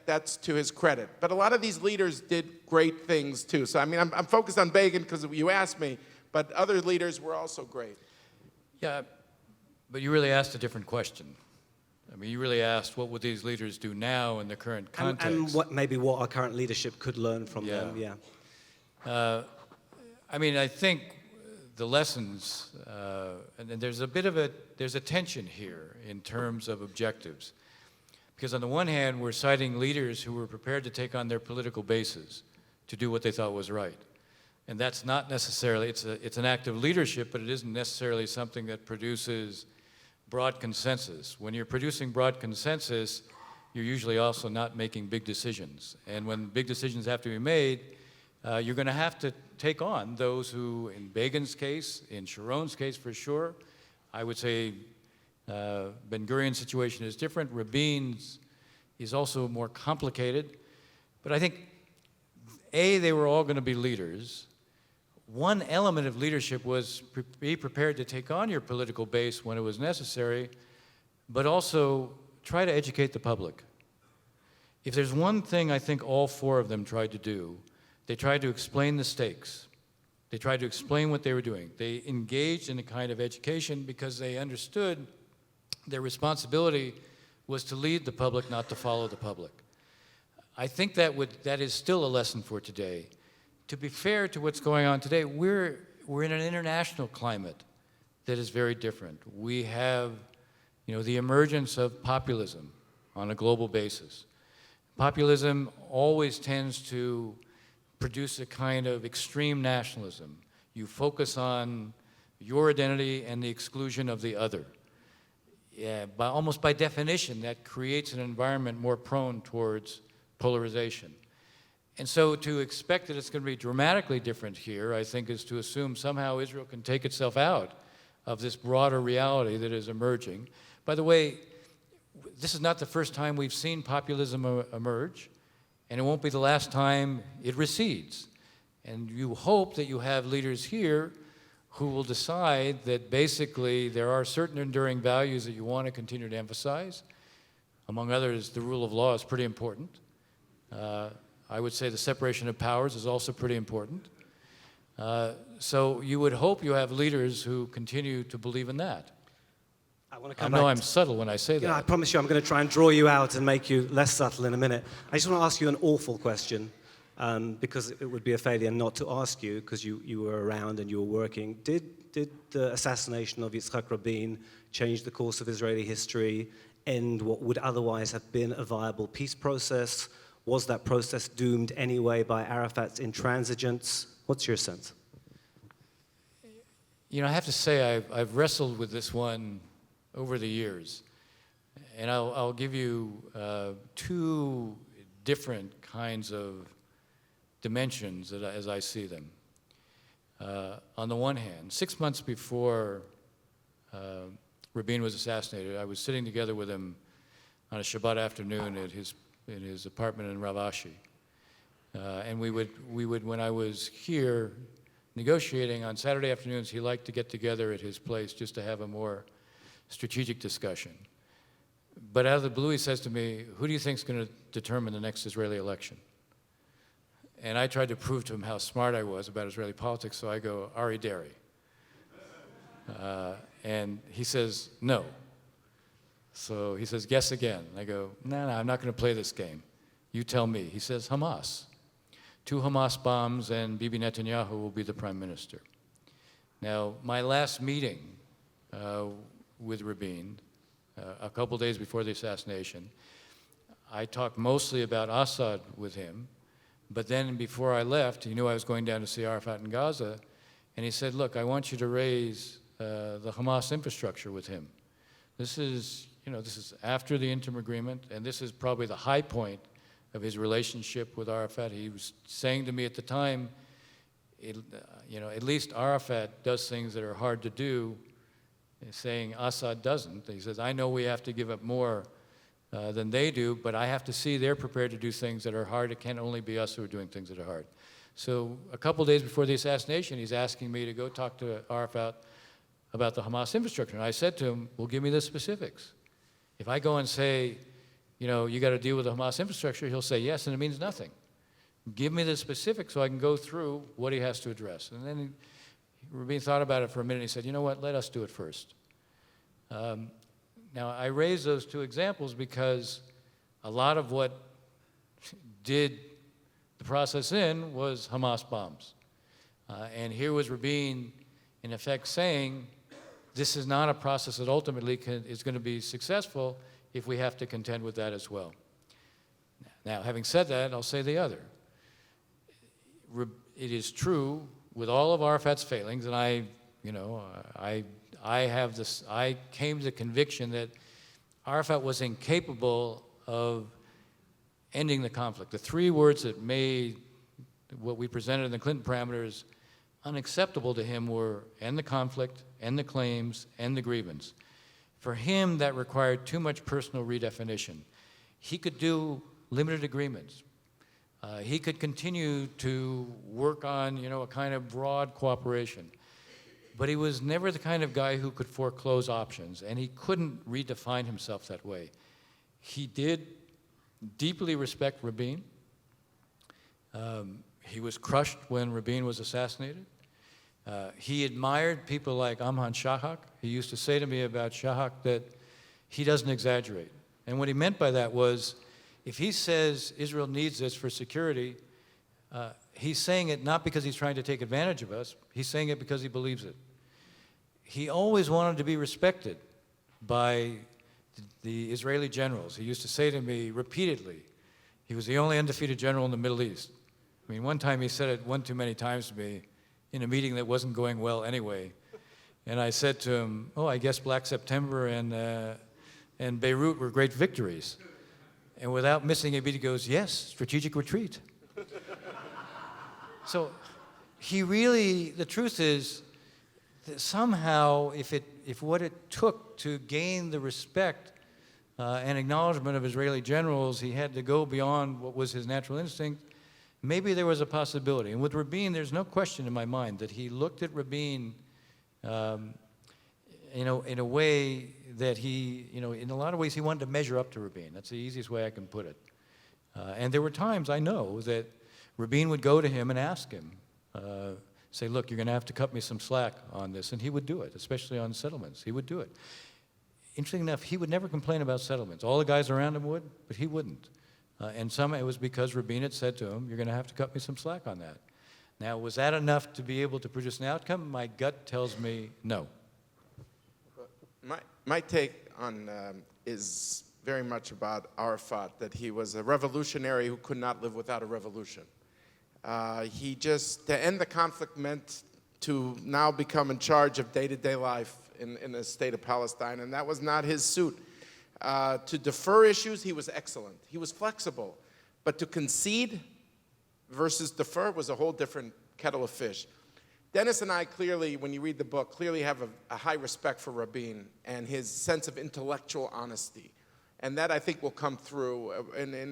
that's to his credit. But a lot of these leaders did great things too. So I mean, I'm focused on Begin because you asked me, but other leaders were also great. Yeah, but you really asked a different question. I mean, you really asked what would these leaders do now in the current context. And what our current leadership could learn from them, yeah. I mean, I think the lessons, and there's a tension here in terms of objectives. Because on the one hand, we're citing leaders who were prepared to take on their political bases to do what they thought was right. And that's not necessarily, it's an act of leadership, but it isn't necessarily something that produces broad consensus. When you're producing broad consensus, you're usually also not making big decisions. And when big decisions have to be made, you're going to have to take on those who, in Begin's case, in Sharon's case for sure, I would say Ben-Gurion's situation is different. Rabin's is also more complicated. But I think, A, they were all going to be leaders. One element of leadership was be prepared to take on your political base when it was necessary, but also try to educate the public. If there's one thing I think all four of them tried to do, they tried to explain the stakes. They tried to explain what they were doing. They engaged in a kind of education because they understood their responsibility was to lead the public, not to follow the public. I think that is still a lesson for today. To be fair to what's going on today, we're in an international climate that is very different. We have, the emergence of populism on a global basis. Populism always tends to produce a kind of extreme nationalism. You focus on your identity and the exclusion of the other. Yeah, almost by definition, that creates an environment more prone towards polarization. And so to expect that it's going to be dramatically different here, I think, is to assume somehow Israel can take itself out of this broader reality that is emerging. By the way, this is not the first time we've seen populism emerge, and it won't be the last time it recedes. And you hope that you have leaders here who will decide that basically there are certain enduring values that you want to continue to emphasize. Among others, the rule of law is pretty important. I would say the separation of powers is also pretty important. So you would hope you have leaders who continue to believe in that. I know I'm subtle when I say that. I promise you I'm going to try and draw you out and make you less subtle in a minute. I just want to ask you an awful question, because it would be a failure not to ask you, because you were around and you were working. Did the assassination of Yitzhak Rabin change the course of Israeli history, end what would otherwise have been a viable peace process? Was that process doomed anyway by Arafat's intransigence? What's your sense? I have to say I've wrestled with this one over the years. And I'll give you two different kinds of dimensions as I see them. On the one hand, 6 months before Rabin was assassinated, I was sitting together with him on a Shabbat afternoon in his apartment in Ravashi. And we would, when I was here negotiating on Saturday afternoons, he liked to get together at his place just to have a more strategic discussion. But out of the blue, he says to me, who do you think is going to determine the next Israeli election? And I tried to prove to him how smart I was about Israeli politics, so I go, Ari Deri. And he says, no. So he says, guess again. I go, no, I'm not going to play this game. You tell me. He says, Hamas. 2 Hamas bombs and Bibi Netanyahu will be the prime minister. Now, my last meeting with Rabin, a couple days before the assassination, I talked mostly about Assad with him, but then before I left, he knew I was going down to see Arafat in Gaza, and he said, look, I want you to raise the Hamas infrastructure with him. This is after the interim agreement, and this is probably the high point of his relationship with Arafat. He was saying to me at the time, at least Arafat does things that are hard to do, saying Assad doesn't. He says, I know we have to give up more than they do, but I have to see they're prepared to do things that are hard. It can't only be us who are doing things that are hard. So a couple days before the assassination, he's asking me to go talk to Arafat about the Hamas infrastructure. And I said to him, well, give me the specifics. If I go and say, you got to deal with the Hamas infrastructure, he'll say yes, and it means nothing. Give me the specifics so I can go through what he has to address. And then Rabin thought about it for a minute, and he said, you know what, let us do it first. Now, I raise those two examples because a lot of what did the process in was Hamas bombs. And here was Rabin, in effect, saying, this is not a process that ultimately is going to be successful if we have to contend with that as well. Now, having said that, I'll say the other. It is true, with all of Arafat's failings, and I came to the conviction that Arafat was incapable of ending the conflict. The 3 words that made what we presented in the Clinton parameters unacceptable to him were end the conflict, end the claims, end the grievance. For him, that required too much personal redefinition. he could do limited agreements. He could continue to work on, a kind of broad cooperation. But he was never the kind of guy who could foreclose options, and he couldn't redefine himself that way. He did deeply respect Rabin. He was crushed when Rabin was assassinated. He admired people like Amhan Shahak. He used to say to me about Shahak that he doesn't exaggerate. And what he meant by that was, if he says Israel needs this for security, he's saying it not because he's trying to take advantage of us, he's saying it because he believes it. He always wanted to be respected by the Israeli generals. He used to say to me repeatedly, he was the only undefeated general in the Middle East. I mean, one time he said it one too many times to me in a meeting that wasn't going well anyway. And I said to him, I guess Black September and Beirut were great victories. And without missing a beat, he goes, yes, strategic retreat. So he really, the truth is, that somehow, if what it took to gain the respect and acknowledgement of Israeli generals, he had to go beyond what was his natural instinct, maybe there was a possibility. And with Rabin, there's no question in my mind that he looked at Rabin in a way that he, in a lot of ways, he wanted to measure up to Rabin. That's the easiest way I can put it. And there were times, I know, that Rabin would go to him and ask him, say, look, you're going to have to cut me some slack on this. And he would do it, especially on settlements. He would do it. Interesting enough, he would never complain about settlements. All the guys around him would, but he wouldn't. And some, it was because Rabin had said to him, you're going to have to cut me some slack on that. Now, was that enough to be able to produce an outcome? My gut tells me no. My take on is very much about Arafat, that he was a revolutionary who could not live without a revolution. To end the conflict meant to now become in charge of day-to-day life in the state of Palestine, and that was not his suit. To defer issues, he was excellent. He was flexible. But to concede versus defer was a whole different kettle of fish. Dennis and I clearly, when you read the book, clearly have a high respect for Rabin and his sense of intellectual honesty. And that, I think, will come through. And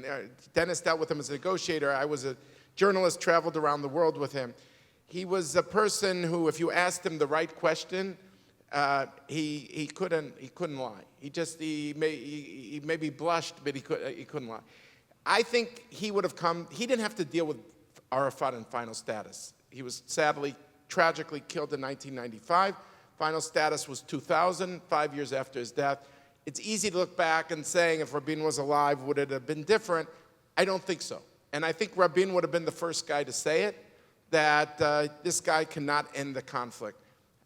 Dennis dealt with him as a negotiator. I was a journalist, traveled around the world with him. He was a person who, if you asked him the right question, he couldn't lie. He maybe blushed, but he couldn't lie. I think he would have he didn't have to deal with Arafat in final status. He was sadly, tragically killed in 1995. Final status was 2000, 5 years after his death. It's easy to look back and saying if Rabin was alive, would it have been different? I don't think so. And I think Rabin would have been the first guy to say it, that this guy cannot end the conflict.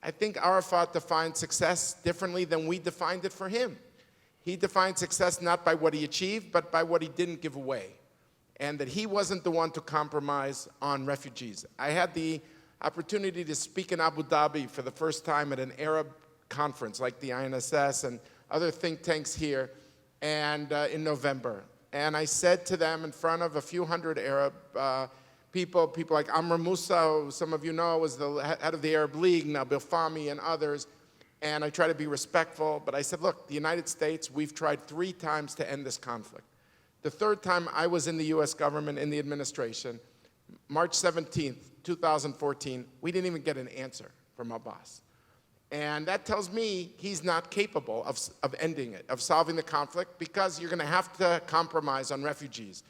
I think Arafat defined success differently than we defined it for him. He defined success not by what he achieved, but by what he didn't give away, and that he wasn't the one to compromise on refugees. I had the opportunity to speak in Abu Dhabi for the first time at an Arab conference like the INSS and other think tanks here, and in November. And I said to them in front of a few hundred Arab people like Amr Moussa, who some of you know was the head of the Arab League, Nabil Fahmy and others, and I try to be respectful, but I said, look, the United States, we've tried 3 times to end this conflict. The third time I was in the US government, in the administration, March 17th, 2014, we didn't even get an answer from Abbas. And that tells me he's not capable of ending it, of solving the conflict, because you're gonna have to compromise on refugees.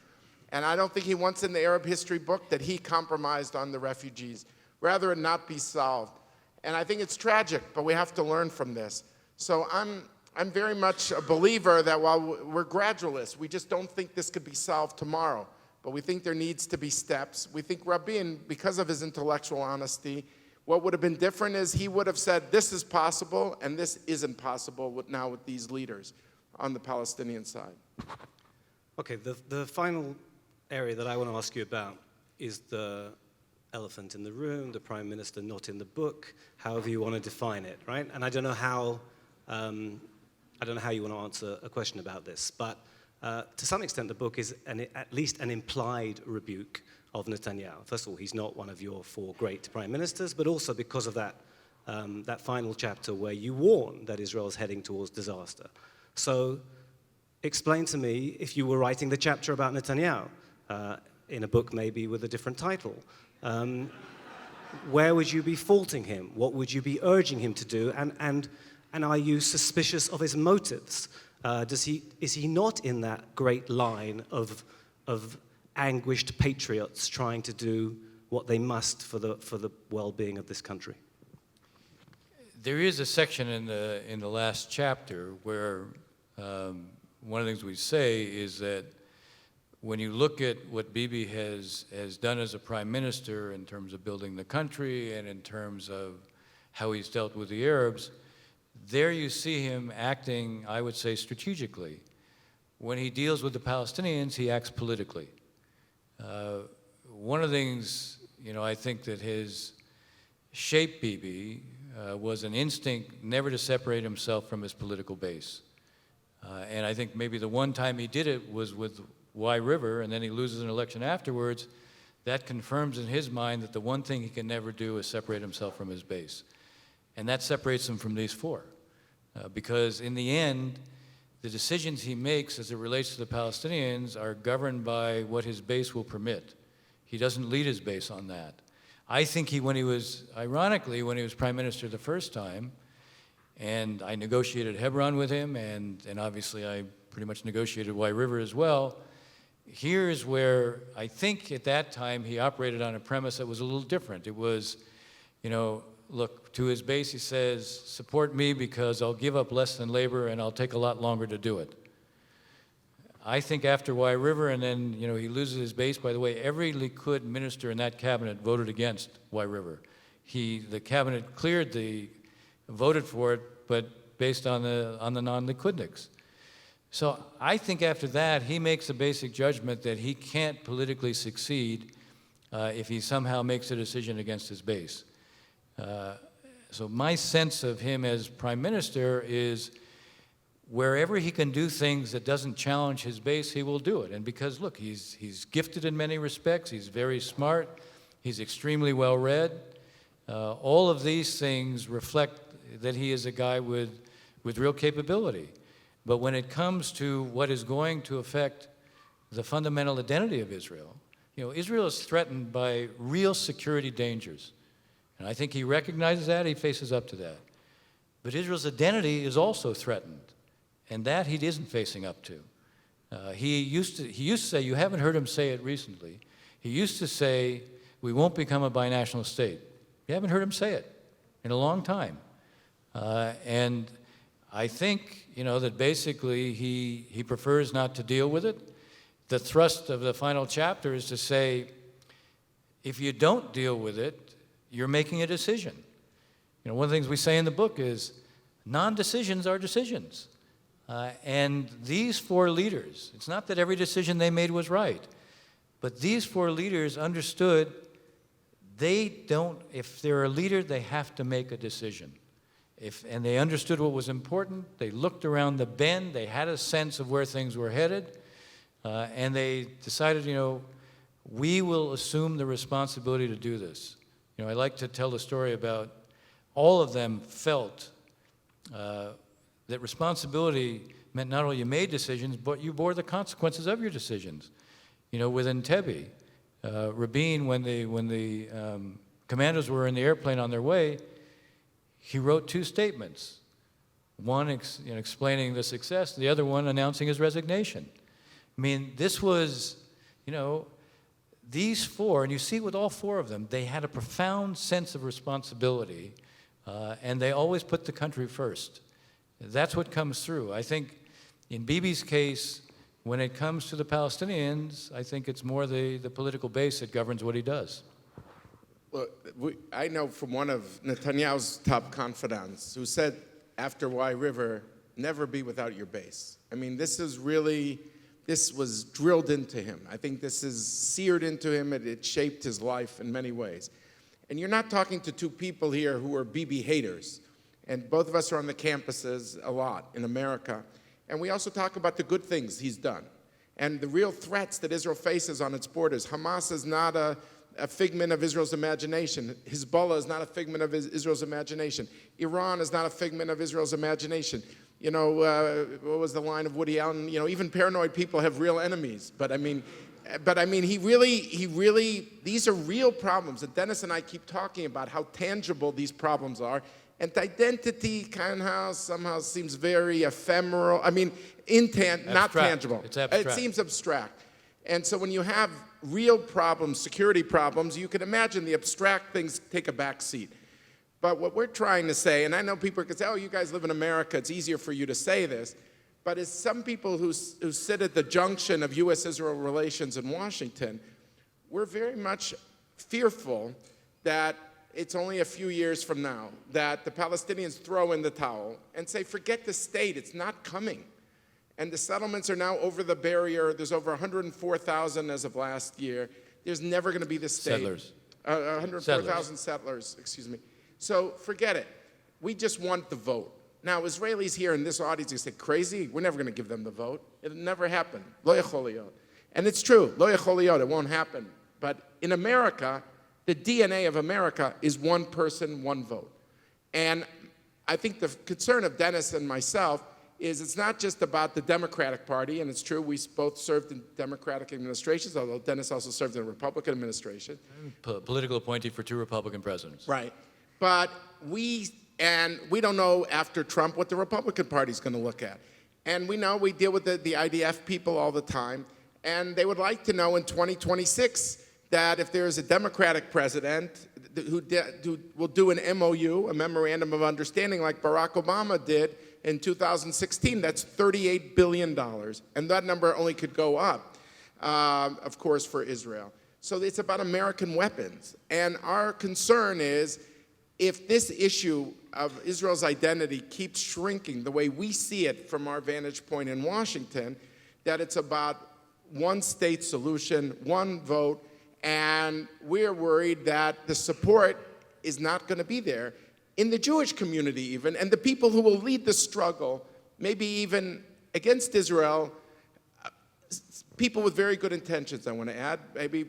And I don't think he wants in the Arab history book that he compromised on the refugees. Rather it not be solved. And I think it's tragic, but we have to learn from this. So I'm very much a believer that while we're gradualists, we just don't think this could be solved tomorrow. But we think there needs to be steps. We think Rabin, because of his intellectual honesty, what would have been different is he would have said, this is possible and this isn't possible now with these leaders on the Palestinian side. Okay, the final area that I want to ask you about is the elephant in the room, the prime minister not in the book, however you want to define it, right? And I don't know how you want to answer a question about this, but to some extent the book is at least an implied rebuke of Netanyahu. First of all, he's not one of your 4 great prime ministers, but also because of that final chapter where you warn that Israel is heading towards disaster. So explain to me if you were writing the chapter about Netanyahu, in a book maybe with a different title. Where would you be faulting him? What would you be urging him to do? And are you suspicious of his motives? Is he not in that great line of anguished patriots trying to do what they must for the well-being of this country? There is a section in the last chapter where one of the things we say is that when you look at what Bibi has done as a prime minister in terms of building the country and in terms of how he's dealt with the Arabs, there you see him acting, I would say, strategically. When he deals with the Palestinians, he acts politically. One of the things, I think that has shaped Bibi was an instinct never to separate himself from his political base. And I think maybe the one time he did it was with Wye River, and then he loses an election afterwards. That confirms in his mind that the one thing he can never do is separate himself from his base. And that separates him from these four. Because in the end, the decisions he makes as it relates to the Palestinians are governed by what his base will permit. He doesn't lead his base on that. I think ironically, when he was prime minister the first time, and I negotiated Hebron with him, and obviously I pretty much negotiated Wye River as well, here's where I think at that time he operated on a premise that was a little different. It was, look, to his base he says, support me because I'll give up less than labor and I'll take a lot longer to do it. I think after Wye River, and then he loses his base. By the way, every Likud minister in that cabinet voted against Wye River. The cabinet voted for it, but based on the non-Likudniks. So I think after that, he makes a basic judgment that he can't politically succeed if he somehow makes a decision against his base. So my sense of him as prime minister is wherever he can do things that doesn't challenge his base, he will do it. And because, look, he's gifted in many respects, he's very smart, he's extremely well-read. All of these things reflect that he is a guy with real capability. But when it comes to what is going to affect the fundamental identity of Israel, Israel is threatened by real security dangers. And I think he recognizes that, he faces up to that. But Israel's identity is also threatened, and that he isn't facing up to. He used to say, you haven't heard him say it recently, he used to say, we won't become a binational state. You haven't heard him say it in a long time. And I think, that basically he prefers not to deal with it. The thrust of the final chapter is to say, if you don't deal with it, you're making a decision. One of the things we say in the book is, non-decisions are decisions. And these four leaders, it's not that every decision they made was right, but these four leaders understood if they're a leader, they have to make a decision. And they understood what was important, they looked around the bend, they had a sense of where things were headed, and they decided, we will assume the responsibility to do this. I like to tell the story about all of them felt that responsibility meant not only you made decisions, but you bore the consequences of your decisions. With Entebbe, Rabin, when the commandos were in the airplane on their way, he wrote two statements. One explaining the success, the other one announcing his resignation. This was, these four, and you see with all four of them, they had a profound sense of responsibility, and they always put the country first. That's what comes through. I think in Bibi's case, when it comes to the Palestinians, I think it's more the political base that governs what he does. Well, I know from one of Netanyahu's top confidants who said after Wye River, never be without your base. This was drilled into him. I think this is seared into him, and it shaped his life in many ways. And you're not talking to two people here who are Bibi haters. And both of us are on the campuses a lot in America. And we also talk about the good things he's done and the real threats that Israel faces on its borders. Hamas is not a figment of Israel's imagination. Hezbollah is not a figment of Israel's imagination. Iran is not a figment of Israel's imagination. what was the line of Woody Allen? Even paranoid people have real enemies. But I mean, he really, these are real problems. And Dennis and I keep talking about how tangible these problems are. And identity somehow seems very ephemeral. I mean, not tangible. It's abstract. It seems abstract. And so when you have real problems, security problems, you can imagine the abstract things take a back seat. But what we're trying to say, and I know people can say, oh, you guys live in America, it's easier for you to say this, but as some people who sit at the junction of U.S.-Israel relations in Washington, we're very much fearful that it's only a few years from now that the Palestinians throw in the towel and say, forget the state, it's not coming. And the settlements are now over the barrier. There's over 104,000 as of last year. There's never going to be the state. Settlers. 104,000 settlers, excuse me. So forget it. We just want the vote. Now, Israelis here in this audience, you say, crazy? We're never going to give them the vote. It'll never happen. Lo yachol liyot. And it's true. Lo yachol liyot. It won't happen. But in America, the DNA of America is one person, one vote. And I think the concern of Dennis and myself is it's not just about the Democratic Party, and it's true, we both served in Democratic administrations, although Dennis also served in a Republican administration. Political appointee for 2 Republican presidents. Right. But we don't know after Trump what the Republican Party is going to look at. And we know we deal with the IDF people all the time, and they would like to know in 2026 that if there is a Democratic president who will do an MOU, a Memorandum of Understanding, like Barack Obama did in 2016, that's $38 billion. And that number only could go up, of course, for Israel. So it's about American weapons. And our concern is if this issue of Israel's identity keeps shrinking the way we see it from our vantage point in Washington, that it's about one state solution, one vote, and we're worried that the support is not going to be there in the Jewish community even, and the people who will lead the struggle, maybe even against Israel, people with very good intentions, I want to add, maybe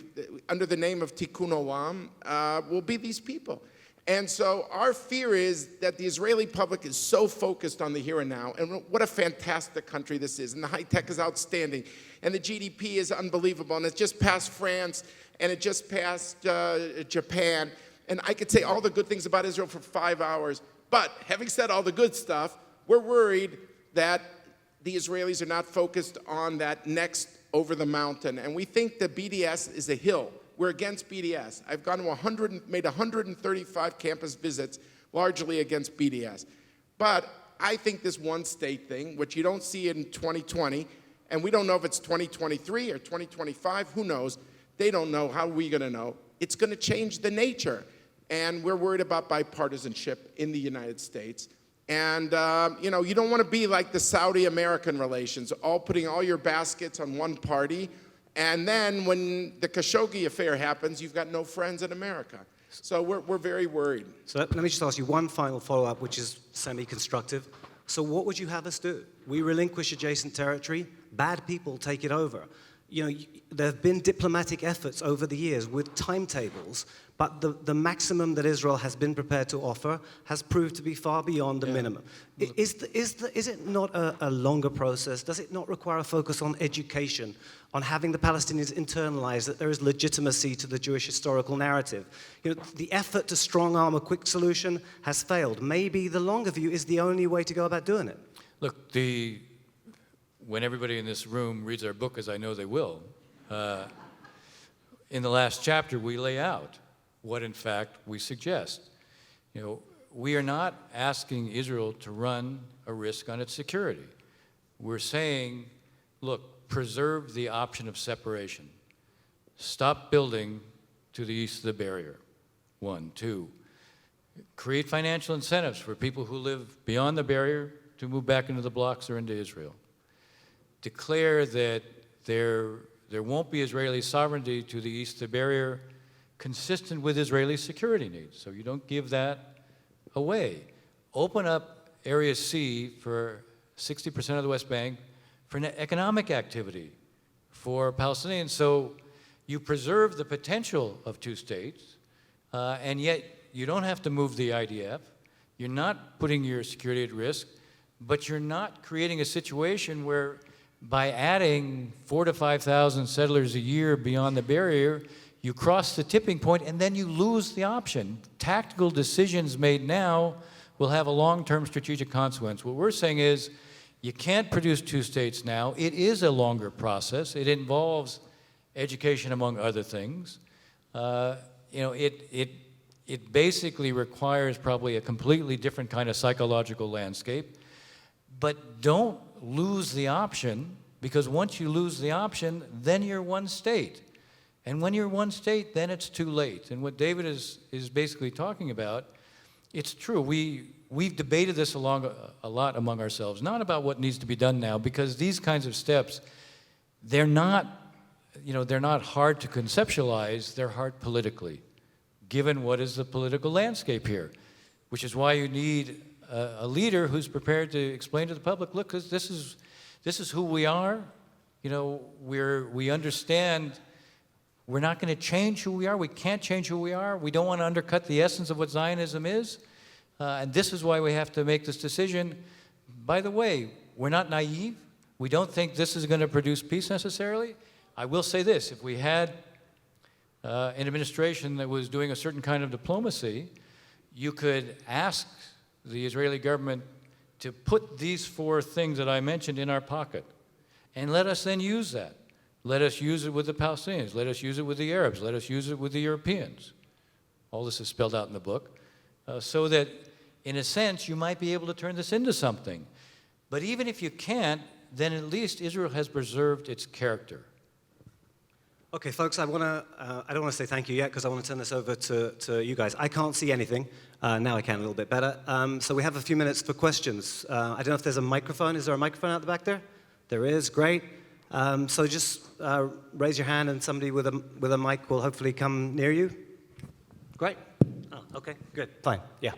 under the name of Tikkun Olam, will be these people. And so our fear is that the Israeli public is so focused on the here and now, and what a fantastic country this is, and the high tech is outstanding, and the GDP is unbelievable, and it just passed France, and it just passed Japan, and I could say all the good things about Israel for 5 hours, but having said all the good stuff, we're worried that the Israelis are not focused on that next over the mountain, and we think that BDS is a hill. We're against BDS. I've gone to made 135 campus visits, largely against BDS. But I think this one state thing, which you don't see in 2020, and we don't know if it's 2023 or 2025, who knows? They don't know. How are we going to know? It's going to change the nature. And we're worried about bipartisanship in the United States. And, you don't want to be like the Saudi-American relations, putting all your baskets on one party. And then when the Khashoggi affair happens, you've got no friends in America. So we're very worried. So let me just ask you one final follow-up, which is semi-constructive. So what would you have us do? We relinquish adjacent territory, bad people take it over. There have been diplomatic efforts over the years with timetables, but the maximum that Israel has been prepared to offer has proved to be far beyond the minimum. Is it not a longer process? Does it not require a focus on education, on having the Palestinians internalize that there is legitimacy to the Jewish historical narrative? The effort to strong-arm a quick solution has failed. Maybe the longer view is the only way to go about doing it. Look, when everybody in this room reads our book, as I know they will, in the last chapter we lay out what in fact we suggest. We are not asking Israel to run a risk on its security. We're saying, look, preserve the option of separation. Stop building to the east of the barrier, 1. 2, create financial incentives for people who live beyond the barrier to move back into the blocks or into Israel. Declare that there won't be Israeli sovereignty to the east of the barrier consistent with Israeli security needs. So you don't give that away. Open up Area C for 60% of the West Bank for economic activity for Palestinians. So you preserve the potential of 2 states, and yet you don't have to move the IDF. You're not putting your security at risk. but you're not creating a situation where by adding 4,000 to 5,000 settlers a year beyond the barrier, you cross the tipping point and then you lose the option. Tactical decisions made now will have a long-term strategic consequence. What we're saying is you can't produce two states now. It is a longer process. It involves education, among other things. It basically requires probably a completely different kind of psychological landscape. But don't lose the option, because once you lose the option, then you're one state. And when you're one state, then it's too late. And what David is basically talking about, it's true. We've debated this a lot among ourselves, not about what needs to be done now, because these kinds of steps, they're not hard to conceptualize, they're hard politically, given what is the political landscape here, which is why you need a leader who's prepared to explain to the public, look, this is who we are. We understand we're not going to change who we are. We can't change who we are. We don't want to undercut the essence of what Zionism is. And this is why we have to make this decision. By the way, we're not naive. We don't think this is going to produce peace necessarily. I will say this, if we had an administration that was doing a certain kind of diplomacy, you could ask the Israeli government to put these four things that I mentioned in our pocket, and let us then use that. Let us use it with the Palestinians. Let us use it with the Arabs. Let us use it with the Europeans. All this is spelled out in the book, so that, in a sense, you might be able to turn this into something. But even if you can't, then at least Israel has preserved its character. Okay, folks, I don't want to say thank you yet, because I want to turn this over to you guys. I can't see anything. Now I can a little bit better. So we have a few minutes for questions. I don't know if there's a microphone. Is there a microphone out the back there? There is, great. So just raise your hand and somebody with a mic will hopefully come near you. Great. Oh, okay, good, fine, yeah.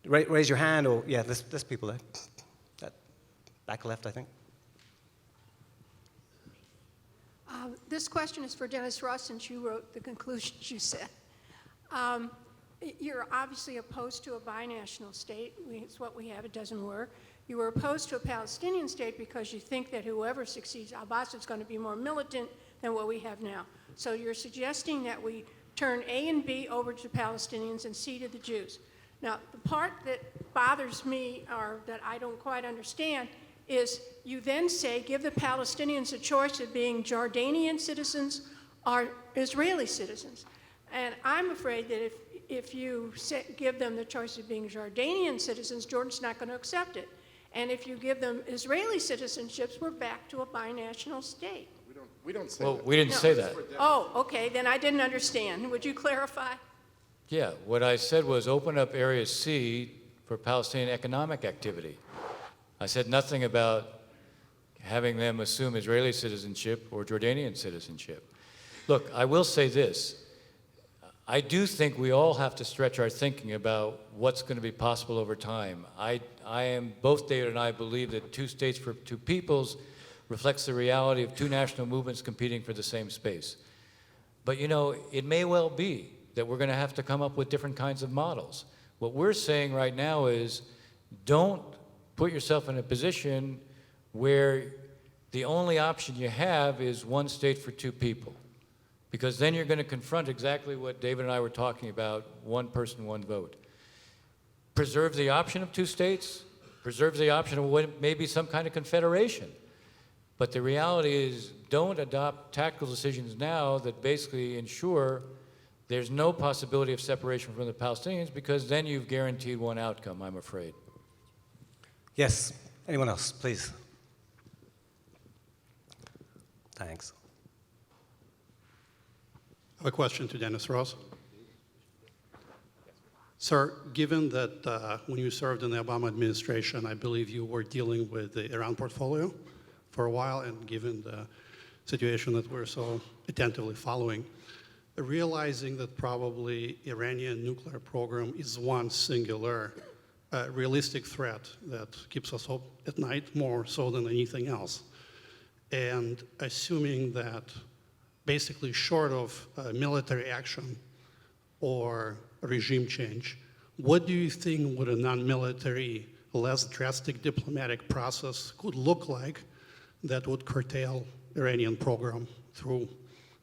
Raise your hand, or, yeah, there's people there. Back left, I think. This question is for Dennis Ross, since you wrote the conclusions you said. You're obviously opposed to a binational state. It's what we have. It doesn't work. You were opposed to a Palestinian state because you think that whoever succeeds Abbas is going to be more militant than what we have now. So you're suggesting that we turn A and B over to Palestinians and C to the Jews. Now, the part that bothers me, or that I don't quite understand, is you then say, give the Palestinians a choice of being Jordanian citizens or Israeli citizens. And I'm afraid that if you give them the choice of being Jordanian citizens, Jordan's not going to accept it. And if you give them Israeli citizenships, we're back to a binational state. We don't say Well, that. we didn't say that. Oh, okay, then I didn't understand. Would you clarify? Yeah, what I said was open up Area C for Palestinian economic activity. I said nothing about having them assume Israeli citizenship or Jordanian citizenship. Look, I will say this. I do think we all have to stretch our thinking about what's going to be possible over time. Both David and I believe that two states for two peoples reflects the reality of two national movements competing for the same space. But it may well be that we're going to have to come up with different kinds of models. What we're saying right now is don't put yourself in a position where the only option you have is one state for two people. Because then you're going to confront exactly what David and I were talking about, one person, one vote. Preserve the option of two states, preserve the option of what may be some kind of confederation. But the reality is, don't adopt tactical decisions now that basically ensure there's no possibility of separation from the Palestinians, because then you've guaranteed one outcome, I'm afraid. Yes, anyone else, please? Thanks. I have a question to Dennis Ross. Sir, given that when you served in the Obama administration, I believe you were dealing with the Iran portfolio for a while, and given the situation that we're so attentively following, realizing that probably Iranian nuclear program is one singular realistic threat that keeps us up at night more so than anything else, and assuming that basically short of military action or regime change, what do you think would a non-military, less drastic diplomatic process could look like that would curtail Iranian program through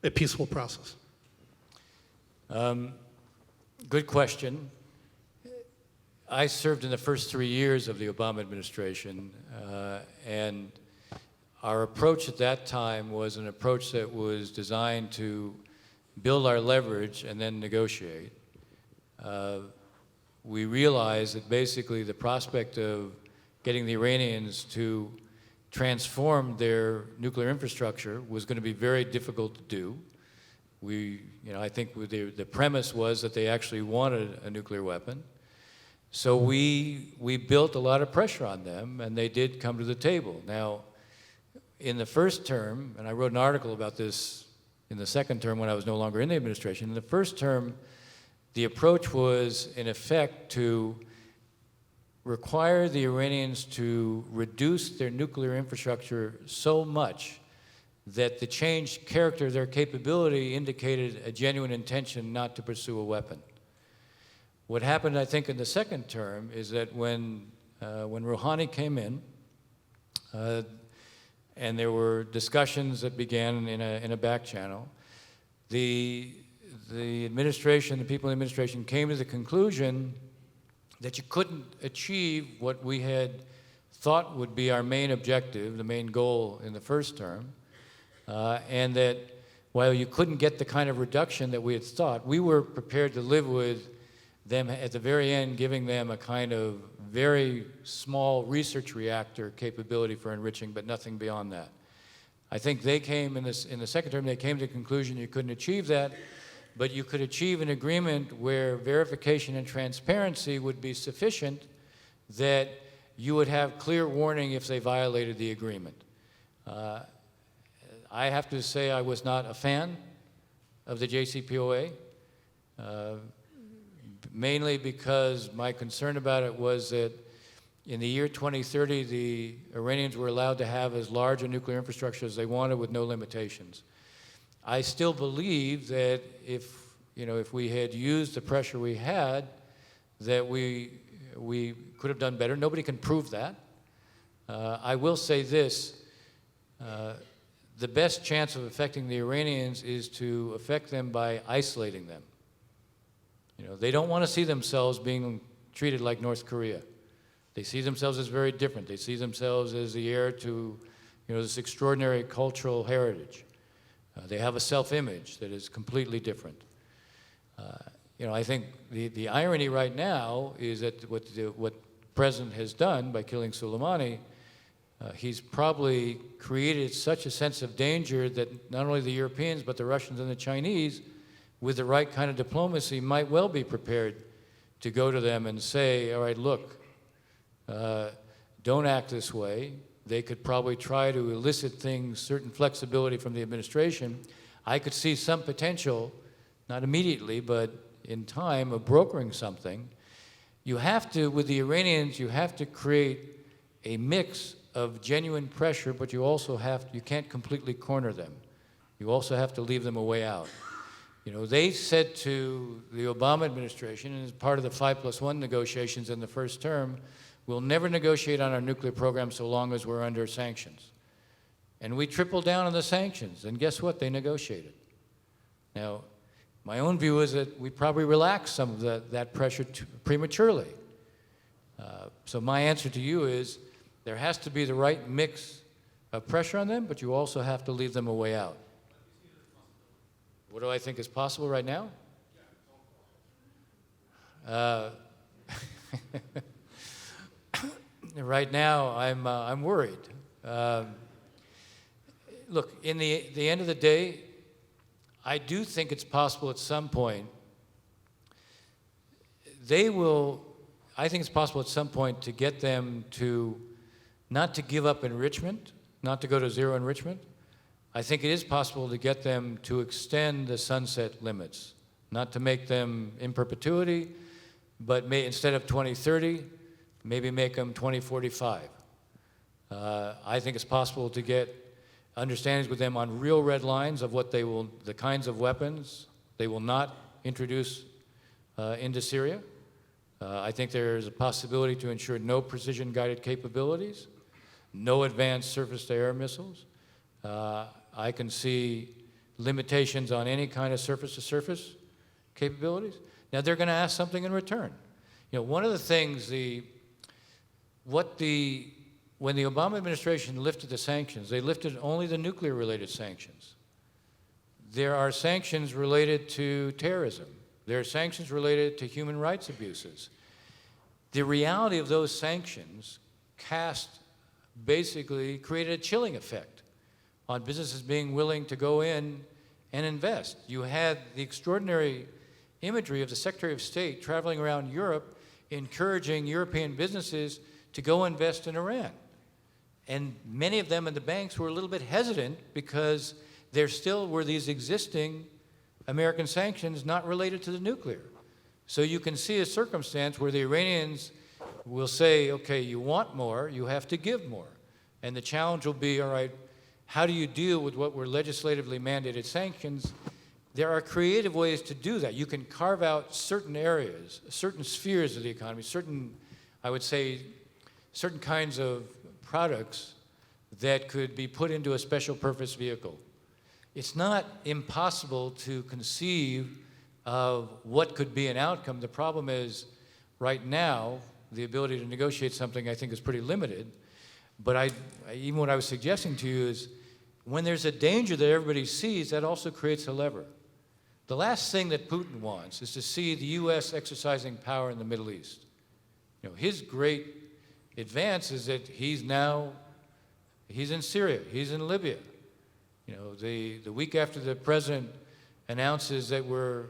a peaceful process? Good question. I served in the first 3 years of the Obama administration, and our approach at that time was an approach that was designed to build our leverage and then negotiate. We realized that basically the prospect of getting the Iranians to transform their nuclear infrastructure was going to be very difficult to do. I think the premise was that they actually wanted a nuclear weapon. So we built a lot of pressure on them, and they did come to the table. Now, in the first term, and I wrote an article about this in the second term when I was no longer in the administration, in the first term, the approach was, in effect, to require the Iranians to reduce their nuclear infrastructure so much that the changed character of their capability indicated a genuine intention not to pursue a weapon. What happened, I think, in the second term is that when Rouhani came in, and there were discussions that began in a back channel, the administration, the people in the administration came to the conclusion that you couldn't achieve what we had thought would be our main objective, the main goal in the first term, and that while you couldn't get the kind of reduction that we had thought, we were prepared to live with them at the very end, giving them a kind of very small research reactor capability for enriching, but nothing beyond that. I think they came in the second term, they came to the conclusion you couldn't achieve that, but you could achieve an agreement where verification and transparency would be sufficient that you would have clear warning if they violated the agreement. I have to say I was not a fan of the Jcpoa, mainly because my concern about it was that in the year 2030, the Iranians were allowed to have as large a nuclear infrastructure as they wanted with no limitations. I still believe that if we had used the pressure we had, that we could have done better. Nobody can prove that. I will say this, the best chance of affecting the Iranians is to affect them by isolating them. They don't want to see themselves being treated like North Korea. They see themselves as very different. They see themselves as the heir to this extraordinary cultural heritage. They have a self-image that is completely different. I think the irony right now is that what the President has done by killing Soleimani, he's probably created such a sense of danger that not only the Europeans, but the Russians and the Chinese, with the right kind of diplomacy, might well be prepared to go to them and say, all right, look, don't act this way. They could probably try to elicit things, certain flexibility from the administration. I could see some potential, not immediately, but in time, of brokering something. You have to, with the Iranians, you have to create a mix of genuine pressure, but you also you can't completely corner them. You also have to leave them a way out. They said to the Obama administration, and as part of the 5+1 negotiations in the first term, we'll never negotiate on our nuclear program so long as we're under sanctions. And we tripled down on the sanctions, and guess what? They negotiated. Now, my own view is that we probably relaxed some of that pressure prematurely. So my answer to you is there has to be the right mix of pressure on them, but you also have to leave them a way out. What do I think is possible right now? Right now, I'm worried. Look, in the end of the day, I do think it's possible at some point I think it's possible at some point to get them to not to give up enrichment, not to go to zero enrichment. I think it is possible to get them to extend the sunset limits, not to make them in perpetuity, but instead of 2030, maybe make them 2045. I think it's possible to get understandings with them on real red lines of the kinds of weapons they will not introduce into Syria. I think there's a possibility to ensure no precision-guided capabilities, no advanced surface-to-air missiles. I can see limitations on any kind of surface-to-surface capabilities. Now, they're going to ask something in return. You know, one of the things, when the Obama administration lifted the sanctions, they lifted only the nuclear-related sanctions. There are sanctions related to terrorism. There are sanctions related to human rights abuses. The reality of those sanctions basically created a chilling effect on businesses being willing to go in and invest. You had the extraordinary imagery of the Secretary of State traveling around Europe, encouraging European businesses to go invest in Iran. And many of them in the banks were a little bit hesitant because there still were these existing American sanctions not related to the nuclear. So you can see a circumstance where the Iranians will say, okay, you want more, you have to give more. And the challenge will be, all right, how do you deal with what were legislatively mandated sanctions? There are creative ways to do that. You can carve out certain areas, certain spheres of the economy, I would say, certain kinds of products that could be put into a special purpose vehicle. It's not impossible to conceive of what could be an outcome. The problem is, right now, the ability to negotiate something, I think, is pretty limited. But even what I was suggesting to you is, when there's a danger that everybody sees, that also creates a lever. The last thing that Putin wants is to see the U.S. exercising power in the Middle East. You know, his great advance is that he's in Syria, he's in Libya. You know, the week after the president announces that we're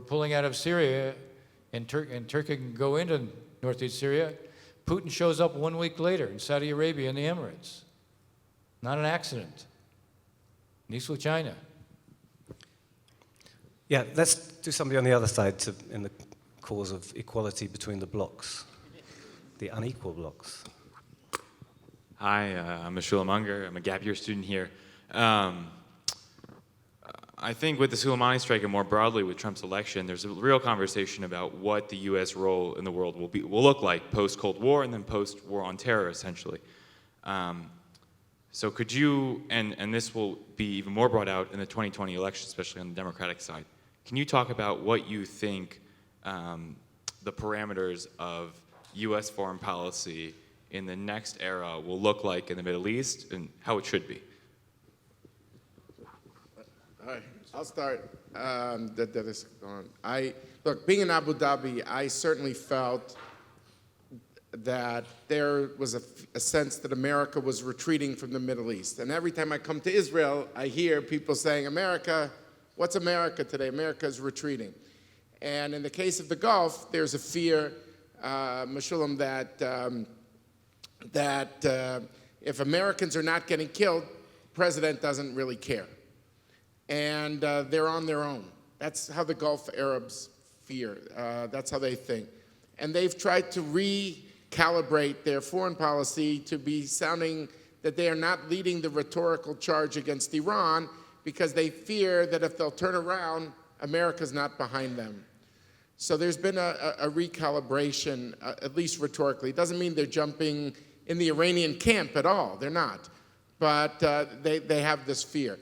pulling out of Syria and Turkey can go into northeast Syria, Putin shows up 1 week later in Saudi Arabia and the Emirates. Not an accident. Nice with China. Yeah, let's do something on the other side in the cause of equality between the blocks, the unequal blocks. Hi, I'm Meshulam Unger. I'm a gap year student here. I think with the Soleimani strike and more broadly with Trump's election, there's a real conversation about what the U.S. role in the world will look like post-Cold War and then post-war on terror, essentially. So could you, and this will be even more brought out in the 2020 election, especially on the Democratic side, can you talk about what you think the parameters of U.S. foreign policy in the next era will look like in the Middle East and how it should be? All right, I'll start. That is going on. Look, being in Abu Dhabi, I certainly felt that there was a sense that America was retreating from the Middle East. And every time I come to Israel, I hear people saying, America, what's America today? America is retreating. And in the case of the Gulf, there's a fear, Meshulam, that if Americans are not getting killed, the president doesn't really care. And they're on their own. That's how the Gulf Arabs fear. That's how they think. And they've tried to recalibrate their foreign policy to be sounding that they are not leading the rhetorical charge against Iran because they fear that if they'll turn around, America's not behind them. So there's been a recalibration, at least rhetorically. It doesn't mean they're jumping in the Iranian camp at all. They're not. But they have this fear.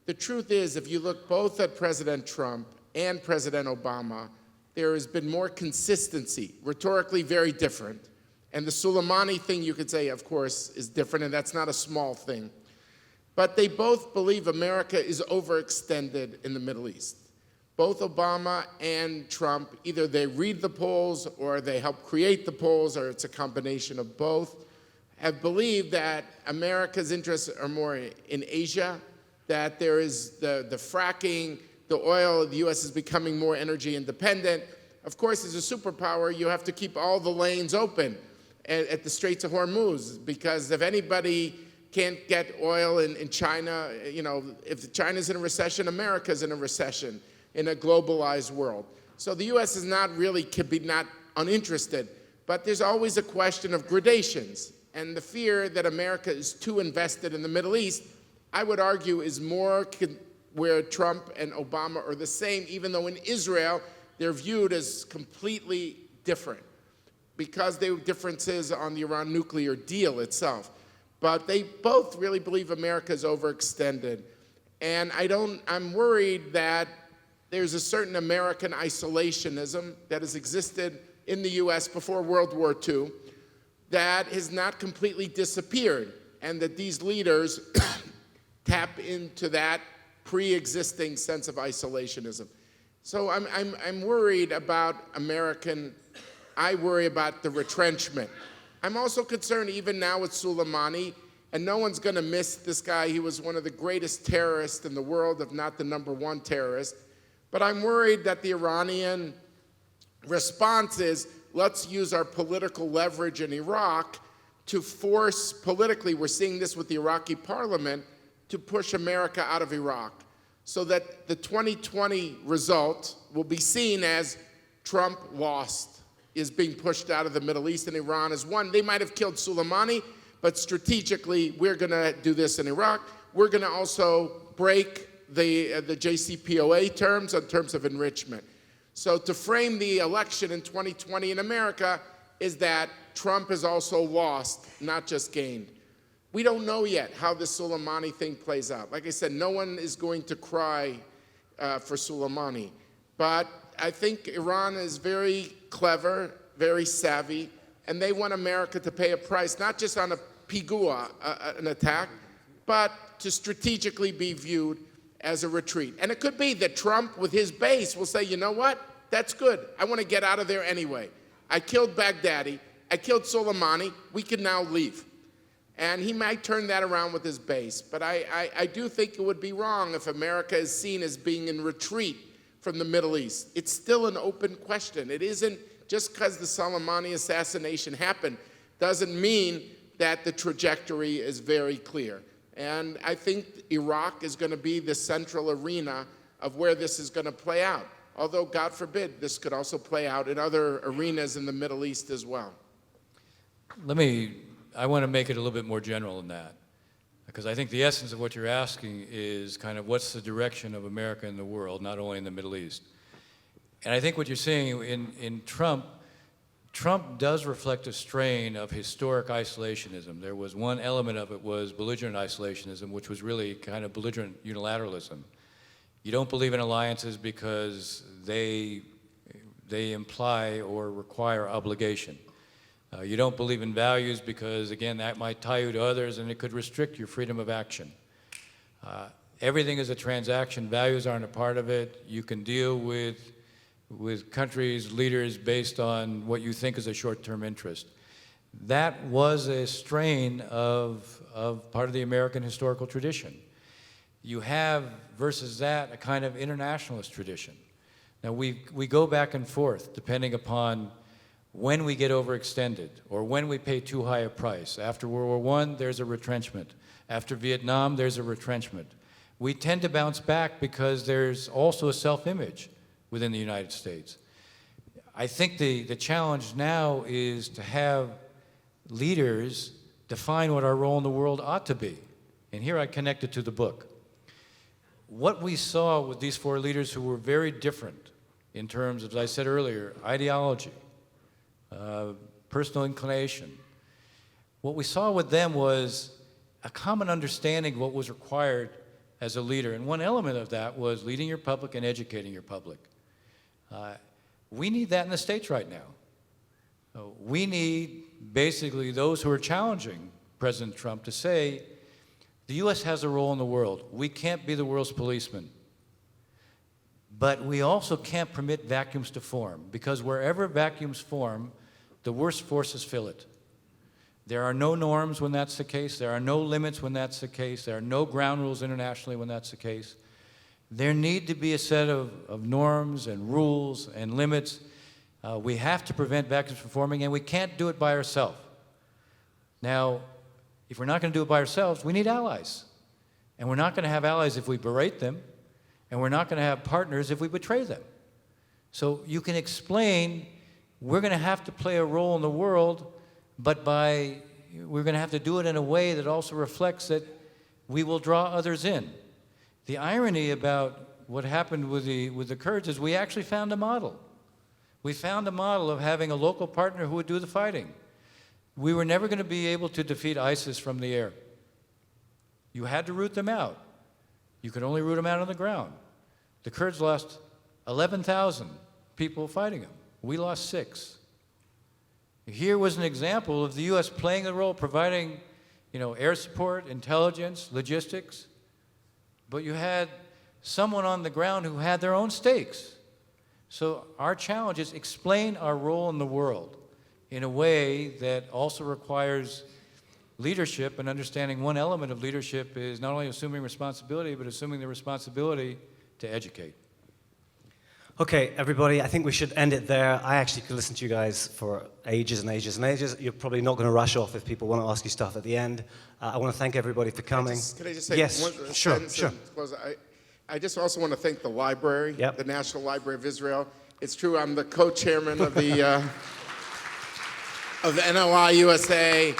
The truth is, if you look both at President Trump and President Obama, there has been more consistency, rhetorically very different. And the Soleimani thing, you could say, of course, is different, and that's not a small thing. But they both believe America is overextended in the Middle East. Both Obama and Trump, either they read the polls or they help create the polls, or it's a combination of both, have believed that America's interests are more in Asia, that there is the fracking, the oil, the U.S. is becoming more energy independent. Of course, as a superpower, you have to keep all the lanes open at the Straits of Hormuz, because if anybody can't get oil in China, you know, if China's in a recession, America's in a recession in a globalized world. So the U.S. is not really, could be not uninterested, but there's always a question of gradations. And the fear that America is too invested in the Middle East, I would argue, is more where Trump and Obama are the same, even though in Israel, they're viewed as completely different because there were differences on the Iran nuclear deal itself. But they both really believe America is overextended. And I'm worried that there's a certain American isolationism that has existed in the US before World War II that has not completely disappeared, and that these leaders tap into that pre-existing sense of isolationism. So I'm worried about I worry about the retrenchment. I'm also concerned even now with Soleimani, and no one's gonna miss this guy. He was one of the greatest terrorists in the world, if not the #1 terrorist. But I'm worried that the Iranian response is, let's use our political leverage in Iraq to force politically, we're seeing this with the Iraqi parliament, to push America out of Iraq, so that the 2020 result will be seen as Trump lost, is being pushed out of the Middle East, and Iran is won. They might have killed Soleimani, but strategically, we're gonna do this in Iraq. We're gonna also break the Jcpoa terms in terms of enrichment. So to frame the election in 2020 in America is that Trump has also lost, not just gained. We don't know yet how this Soleimani thing plays out. Like I said, no one is going to cry for Soleimani. But I think Iran is very clever, very savvy, and they want America to pay a price, not just on a pigua, an attack, but to strategically be viewed as a retreat. And it could be that Trump, with his base, will say, you know what? That's good. I want to get out of there anyway. I killed Baghdadi. I killed Soleimani. We can now leave. And he might turn that around with his base. But I do think it would be wrong if America is seen as being in retreat from the Middle East. It's still an open question. It isn't just because the Soleimani assassination happened doesn't mean that the trajectory is very clear. And I think Iraq is going to be the central arena of where this is going to play out. Although, God forbid, this could also play out in other arenas in the Middle East as well. I want to make it a little bit more general than that, because I think the essence of what you're asking is kind of what's the direction of America in the world, not only in the Middle East. And I think what you're seeing in Trump does reflect a strain of historic isolationism. There was one element of it was belligerent isolationism, which was really kind of belligerent unilateralism. You don't believe in alliances because they imply or require obligation. You don't believe in values because, again, that might tie you to others and it could restrict your freedom of action. Everything is a transaction. Values aren't a part of it. You can deal with countries, leaders, based on what you think is a short-term interest. That was a strain of part of the American historical tradition. You have, versus that, a kind of internationalist tradition. Now, we go back and forth depending upon when we get overextended or when we pay too high a price. After World War I, there's a retrenchment. After Vietnam, there's a retrenchment. We tend to bounce back because there's also a self-image within the United States. I think the challenge now is to have leaders define what our role in the world ought to be. And here I connect it to the book. What we saw with these four leaders who were very different in terms of, as I said earlier, ideology, personal inclination, what we saw with them was a common understanding of what was required as a leader. And one element of that was leading your public and educating your public. We need that in the States right now. We need basically those who are challenging President Trump to say, the U.S. has a role in the world. We can't be the world's policeman. But we also can't permit vacuums to form, because wherever vacuums form, the worst forces fill it. There are no norms when that's the case. There are no limits when that's the case. There are no ground rules internationally when that's the case. There need to be a set of norms and rules and limits. We have to prevent vacuums from forming, and we can't do it by ourselves. Now, if we're not going to do it by ourselves, we need allies. And we're not going to have allies if we berate them, and we're not going to have partners if we betray them. So you can explain, we're going to have to play a role in the world, but we're going to have to do it in a way that also reflects that we will draw others in. The irony about what happened with the Kurds is we actually found a model. We found a model of having a local partner who would do the fighting. We were never going to be able to defeat ISIS from the air. You had to root them out. You could only root them out on the ground. The Kurds lost 11,000 people fighting them. We lost 6. Here was an example of the U.S. playing a role, providing, air support, intelligence, logistics. But you had someone on the ground who had their own stakes. So our challenge is explain our role in the world in a way that also requires leadership, and understanding one element of leadership is not only assuming responsibility, but assuming the responsibility to educate. Okay, everybody, I think we should end it there. I actually could listen to you guys for ages and ages and ages. You're probably not going to rush off if people want to ask you stuff at the end. I want to thank everybody for coming. Can I just say yes, one sure. sentence to close? I just also want to thank the library, Yep. the National Library of Israel. It's true, I'm the co-chairman of the of the NLI USA,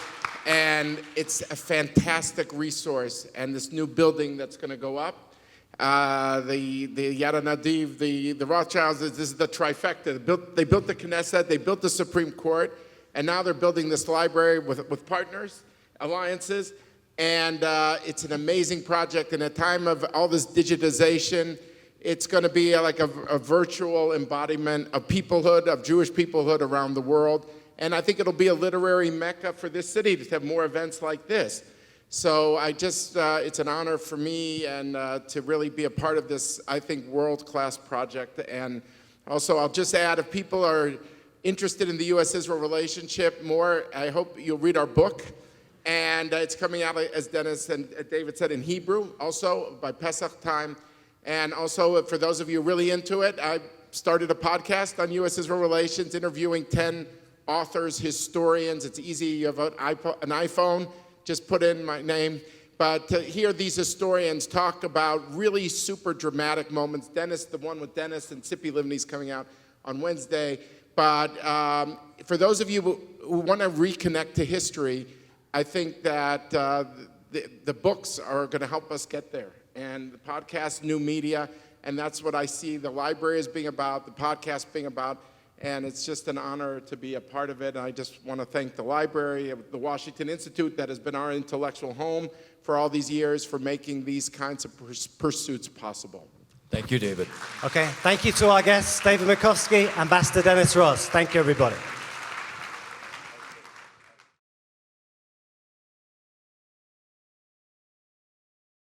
and it's a fantastic resource. And this new building that's going to go up, the Yad Nadiv, the Rothschilds, this is the trifecta. They built the Knesset, they built the Supreme Court, and now they're building this library with partners, alliances, and it's an amazing project. In a time of all this digitization, it's going to be like a virtual embodiment of peoplehood, of Jewish peoplehood around the world. And I think it'll be a literary mecca for this city to have more events like this. So it's an honor for me and to really be a part of this, I think, world-class project. And also, I'll just add, if people are interested in the U.S.-Israel relationship more, I hope you'll read our book. And it's coming out, as Dennis and David said, in Hebrew, also by Pesach time. And also, for those of you really into it, I started a podcast on U.S.-Israel relations, interviewing 10 authors, historians. It's easy. You have an iPhone, just put in my name. But to hear these historians talk about really super dramatic moments. Dennis, the one with Dennis and Tzipi Livni's coming out on Wednesday. But for those of you who want to reconnect to history, I think that the books are going to help us get there. And the podcast, new media, and that's what I see the library as being about, the podcast being about. And it's just an honor to be a part of it. And I just want to thank the library, the Washington Institute, that has been our intellectual home for all these years, for making these kinds of pursuits possible. Thank you, David. Okay, thank you to our guests, David Makovsky, Ambassador Dennis Ross. Thank you, everybody.